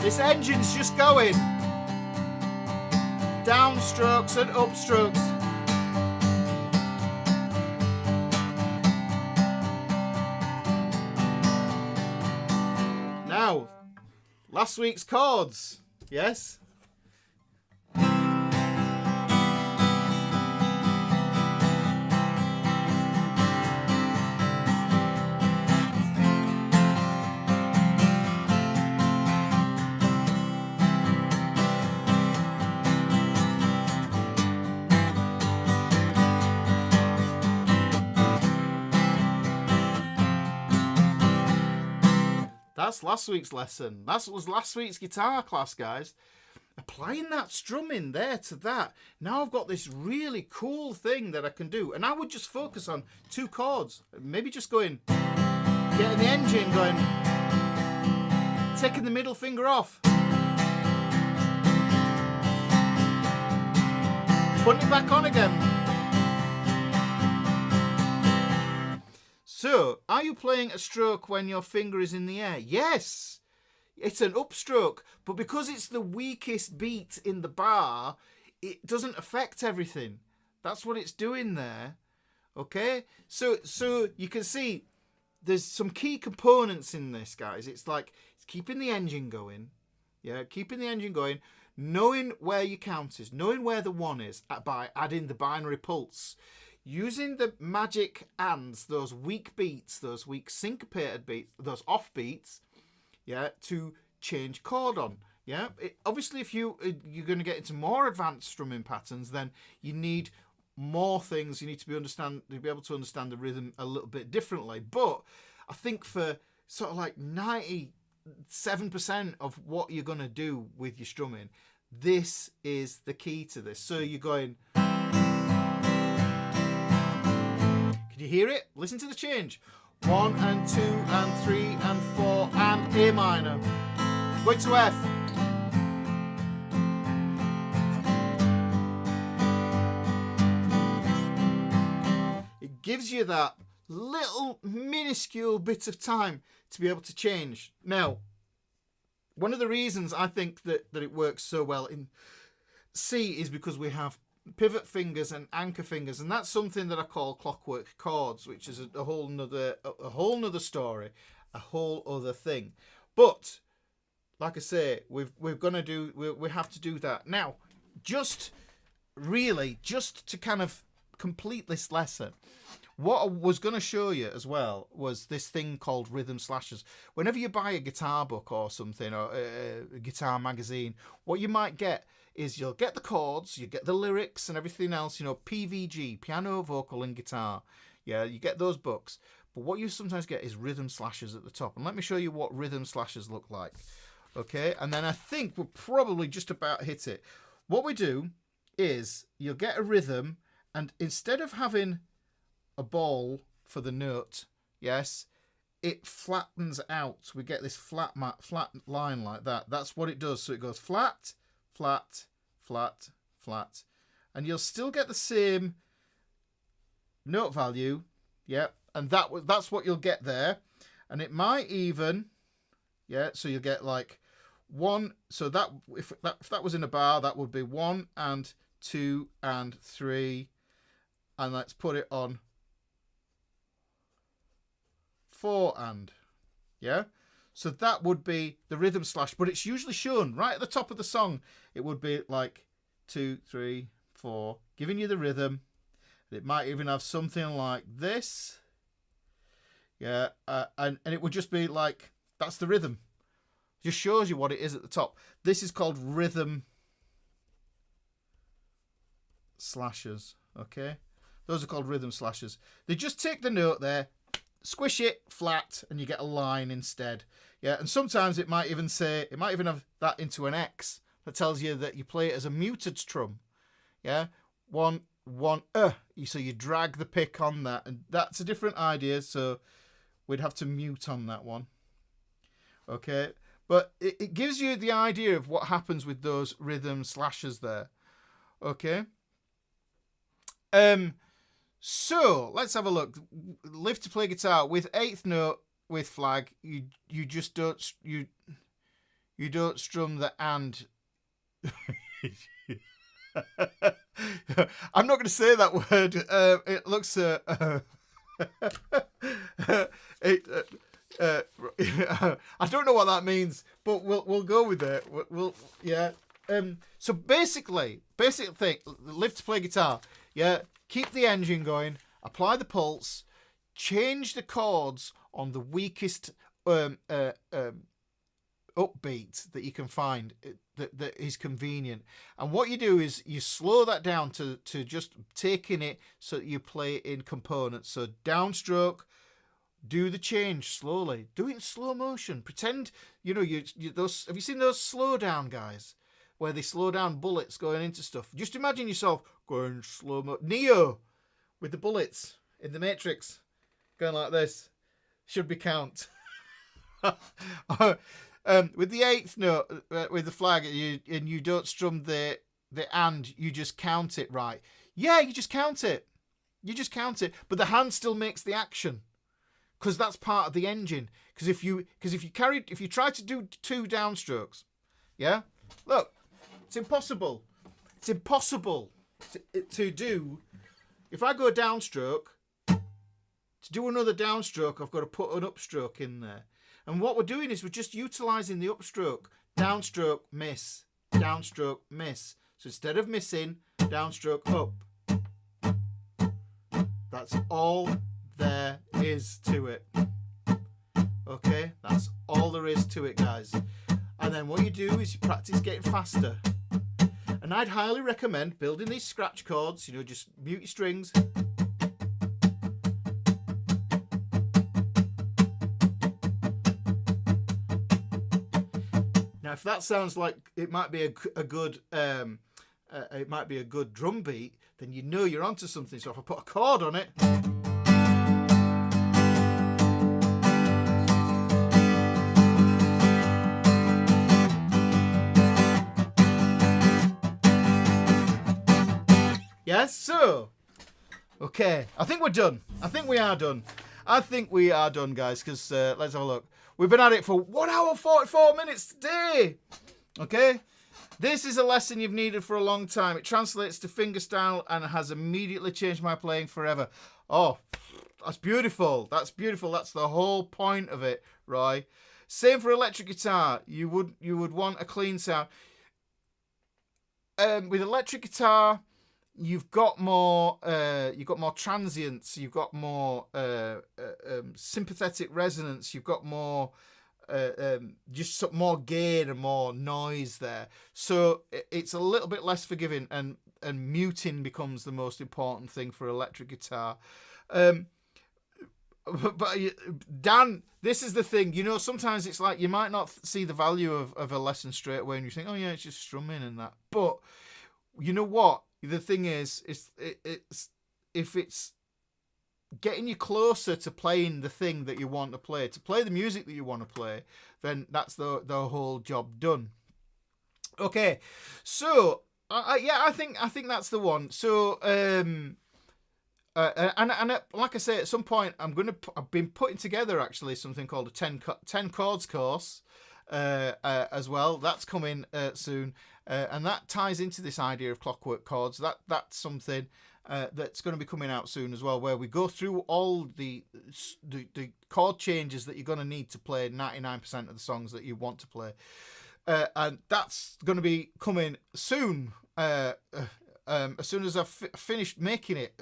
this engine's just going downstrokes and upstrokes. Now, last week's chords, yes? That's last week's lesson. That was last week's guitar class, guys. Applying that strumming there to that. Now I've got this really cool thing that I can do. And I would just focus on 2 chords. Maybe just going, getting the engine going, taking the middle finger off, putting it back on again. So, are you playing a stroke when your finger is in the air? Yes, it's an upstroke, but because it's the weakest beat in the bar, it doesn't affect everything. That's what it's doing there, okay? So you can see there's some key components in this, guys. It's like it's keeping the engine going, yeah, keeping the engine going, knowing where your count is, knowing where the 1 is by adding the binary pulse. Using the magic ands, those weak beats, those weak syncopated beats, those off beats, yeah, to change chord on. Yeah, obviously, if you're going to get into more advanced strumming patterns, then you need more things. You need to be able to understand the rhythm a little bit differently. But I think for sort of like 97% of what you're going to do with your strumming, this is the key to this. So you're going. Can you hear it? Listen to the change. 1 and 2 and 3 and 4 and A minor. Going to F. It gives you that little minuscule bit of time to be able to change. Now, one of the reasons I think that it works so well in C is because we have pivot fingers and anchor fingers, and that's something that I call clockwork chords, which is a whole nother story, a whole other thing. But like I say, we have to do that now. Just to kind of complete this lesson, what I was going to show you as well was this thing called rhythm slashers. Whenever you buy a guitar book or something, or a guitar magazine, what you might get is you'll get the chords, you get the lyrics and everything else, PVG, piano, vocal and guitar. Yeah, you get those books. But what you sometimes get is rhythm slashers at the top. And let me show you what rhythm slashers look like. Okay, and then I think we'll probably just about hit it. What we do is you'll get a rhythm, and instead of having a ball for the note, yes, it flattens out. We get this flat line like that. That's what it does. So it goes flat, flat, flat, flat, and you'll still get the same note value, yeah, and that's what you'll get there. And it might even, yeah, so you'll get like 1, so that if that was in a bar, that would be 1 and 2 and 3, and let's put it on 4 and, yeah. So that would be the rhythm slash, but it's usually shown right at the top of the song. It would be like 2, 3, 4, giving you the rhythm. It might even have something like this. Yeah, and it would just be like, that's the rhythm. Just shows you what it is at the top. This is called rhythm slashers, okay? Those are called rhythm slashers. They just take the note there, squish it flat, and you get a line instead. Yeah, and sometimes it might even have that into an X, that tells you that you play it as a muted strum. Yeah, 1 1 so you drag the pick on that, and that's a different idea, so we'd have to mute on that one. Okay, but it gives you the idea of what happens with those rhythm slashes there. Okay, so let's have a look. Live to play guitar with eighth note with flag. You just don't you don't strum the and. I'm not going to say that word. It looks. I don't know what that means, but we'll go with it. We'll yeah. So basic thing. Live to play guitar. Yeah. Keep the engine going. Apply the pulse. Change the chords on the weakest upbeat that you can find that is convenient. And what you do is you slow that down to just taking it so that you play in components. So downstroke, do the change slowly. Do it in slow motion. Pretend you those. Have you seen those slow down guys where they slow down bullets going into stuff? Just imagine yourself going slow mo. Neo with the bullets in the Matrix going like this. Should be count. With the eighth note, with the flag, you don't strum the and, you just count it, right? Yeah, you just count it. But the hand still makes the action, because that's part of the engine. Because if you try to do two downstrokes, yeah, look, it's impossible. It's impossible to do. If I go downstroke, to do another downstroke, I've got to put an upstroke in there. And what we're doing is we're just utilising the upstroke. Downstroke, miss. Downstroke, miss. So instead of missing, downstroke, up. That's all there is to it. Okay? That's all there is to it, guys. And then what you do is you practice getting faster. And I'd highly recommend building these scratch chords. Just mute your strings. Now, if that sounds like it might be a good drum beat, then you're onto something. So if I put a chord on it, yes. So, okay, I think we're done. I think we are done, guys. Because let's have a look. We've been at it for 1 hour 44 minutes today. Okay? This is a lesson you've needed for a long time. It translates to fingerstyle and has immediately changed my playing forever. Oh, that's beautiful. That's beautiful. That's the whole point of it, Roy. Same for electric guitar. You would want a clean sound. With electric guitar, you've got more transients, you've got more sympathetic resonance, you've got more just more gain and more noise there. So it's a little bit less forgiving, and muting becomes the most important thing for electric guitar. But Dan, this is the thing. Sometimes it's like you might not see the value of a lesson straight away, and you think, oh yeah, it's just strumming and that. But you know what? The thing is, it's if it's getting you closer to playing the thing that you want to play the music that you want to play, then that's the whole job done. Okay, so I think that's the one. So and like I say, at some point I've been putting together actually something called a 10 chords course as well. That's coming soon. And that ties into this idea of clockwork chords. That's something that's going to be coming out soon as well, where we go through all the chord changes that you're going to need to play 99% of the songs that you want to play. And that's going to be coming soon. As soon as I've finished making it.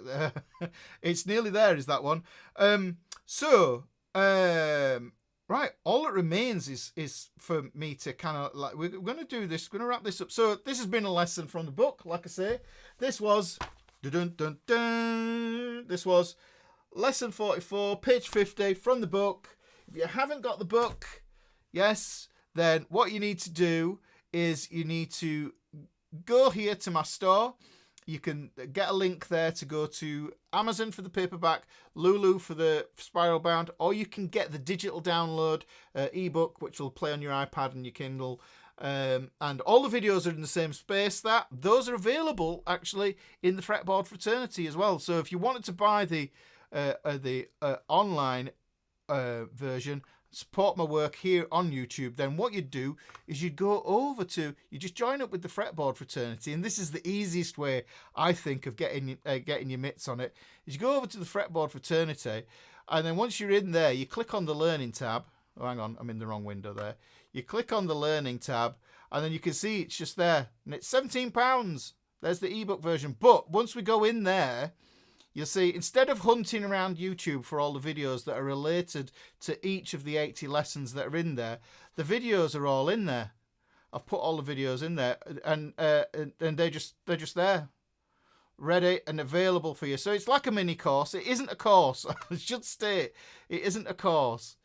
It's nearly there, is that one. Right, all that remains is for me to kind of like, we're going to do this, we're going to wrap this up. So this has been a lesson from the book, like I say. This was this was lesson 44, page 50 from the book. If you haven't got the book, yes, then what you need to do is you need to go here to my store. You can get a link there to go to Amazon for the paperback, Lulu for the spiral bound, or you can get the digital download ebook, which will play on your iPad and your Kindle. And all the videos are in the same space. Those are available actually in the Fretboard Fraternity as well. So if you wanted to buy the online version, support my work here on YouTube, then what you'd do is you just join up with the Fretboard Fraternity, and this is the easiest way I think of getting your mitts on it. Is you go over to the Fretboard Fraternity, and then once you're in there, you click on the Learning tab. Oh, hang on, I'm in the wrong window there. You click on the Learning tab, and then you can see it's just there, and it's £17. There's the ebook version. But once we go in there, you'll see, instead of hunting around YouTube for all the videos that are related to each of the 80 lessons that are in there, the videos are all in there. I've put all the videos in there, and they're just there, ready and available for you. So it's like a mini course. It isn't a course. I should state, it isn't a course.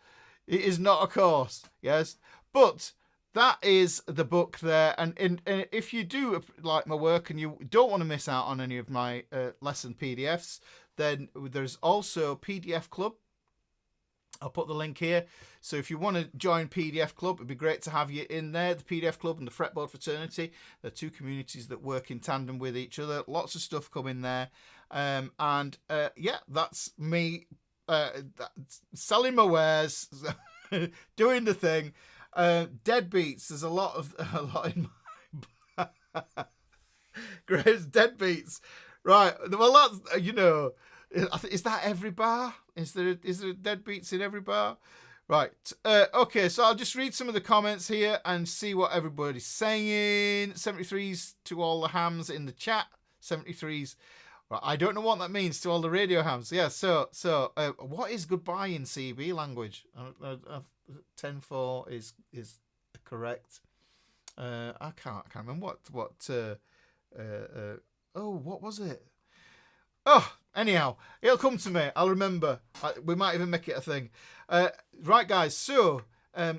It is not a course. Yes, but that is the book there, and if you do like my work and you don't want to miss out on any of my lesson PDFs, then there's also PDF Club. I'll put the link here. So if you want to join PDF Club, it'd be great to have you in there. The PDF Club and the Fretboard Fraternity, they're two communities that work in tandem with each other. Lots of stuff coming there, and yeah, that's me selling my wares, doing the thing. Deadbeats. There's a lot in my great deadbeats. Right. Well, that's, you know, is that every bar? Is there deadbeats in every bar? Right. Okay. So I'll just read some of the comments here and see what everybody's saying. 73s to all the hams in the chat. 73s. Right. I don't know what that means to all the radio hams. Yeah. So what is goodbye in CB language? 10-4 is correct. I can't remember what what was it? Oh, anyhow, it'll come to me. I'll remember. We might even make it a thing. Right, guys. So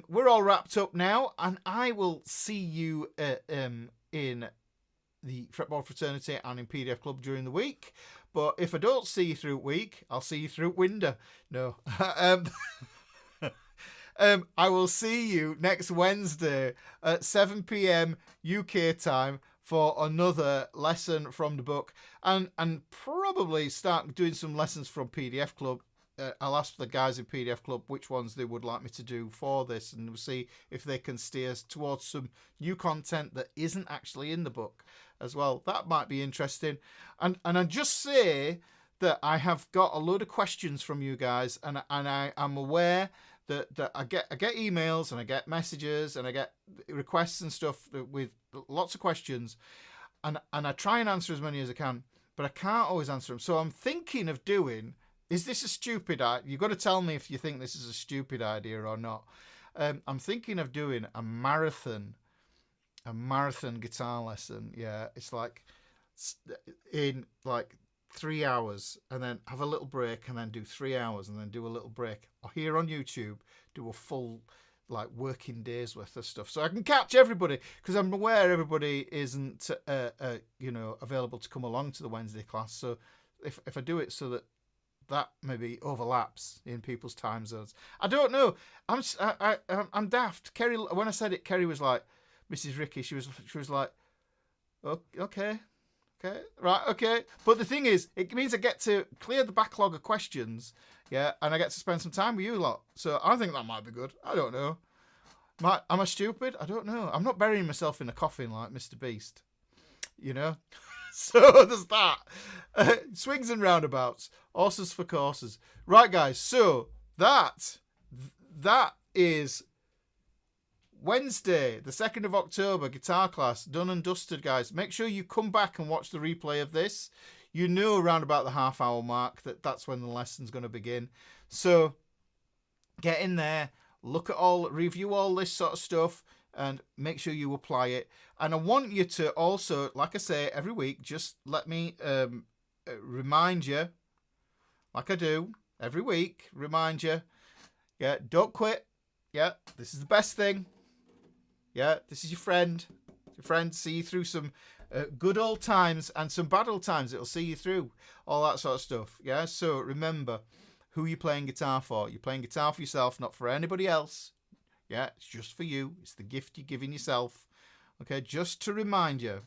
we're all wrapped up now, and I will see you in the Fretboard Fraternity and in PDF Club during the week. But if I don't see you through week, I'll see you through window. No. I will see you next Wednesday at 7 p.m. UK time for another lesson from the book, and probably start doing some lessons from PDF Club. I'll ask the guys in PDF Club which ones they would like me to do for this, and we'll see if they can steer us towards some new content that isn't actually in the book as well. That might be interesting. And I just say that I have got a load of questions from you guys, and I am aware that I get emails and I get messages and I get requests and stuff with lots of questions, and I try and answer as many as I can, but I can't always answer them. So I'm thinking of doing, is this a stupid idea? You've got to tell me if you think this is a stupid idea or not. I'm thinking of doing a marathon guitar lesson. Yeah, it's like in like 3 hours, and then have a little break, and then do 3 hours, and then do a little break. Or here on YouTube, do a full like working days worth of stuff, so I can catch everybody, because I'm aware everybody isn't available to come along to the Wednesday class. So if I do it so that maybe overlaps in people's time zones, I don't know. I'm daft. Kerry, when I said it, Kerry was like, Mrs. Ricky, she was like, oh, okay. Okay, right, okay. But the thing is, it means I get to clear the backlog of questions, yeah, and I get to spend some time with you lot. So I think that might be good. I don't know. Am I stupid? I don't know. I'm not burying myself in a coffin like Mr. Beast, you know? So there's that. Swings and roundabouts. Horses for courses. Right, guys, so that is Wednesday, the 2nd of October, guitar class, done and dusted, guys. Make sure you come back and watch the replay of this. You know around about the half-hour mark that's when the lesson's going to begin. So get in there, review all this sort of stuff, and make sure you apply it. And I want you to also, like I say, every week, just let me remind you, like I do every week, remind you, yeah, don't quit. Yeah, this is the best thing. Yeah, this is your friend. friends, see you through some good old times and some bad old times. It'll see you through all that sort of stuff. Yeah. So remember who you're playing guitar for. You're playing guitar for yourself, not for anybody else. Yeah. It's just for you. It's the gift you're giving yourself. Okay. Just to remind you.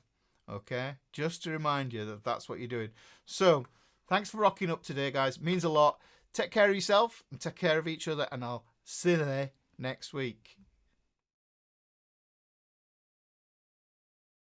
Okay. Just to remind you that that's what you're doing. So thanks for rocking up today, guys. It means a lot. Take care of yourself and take care of each other. And I'll see you there next week.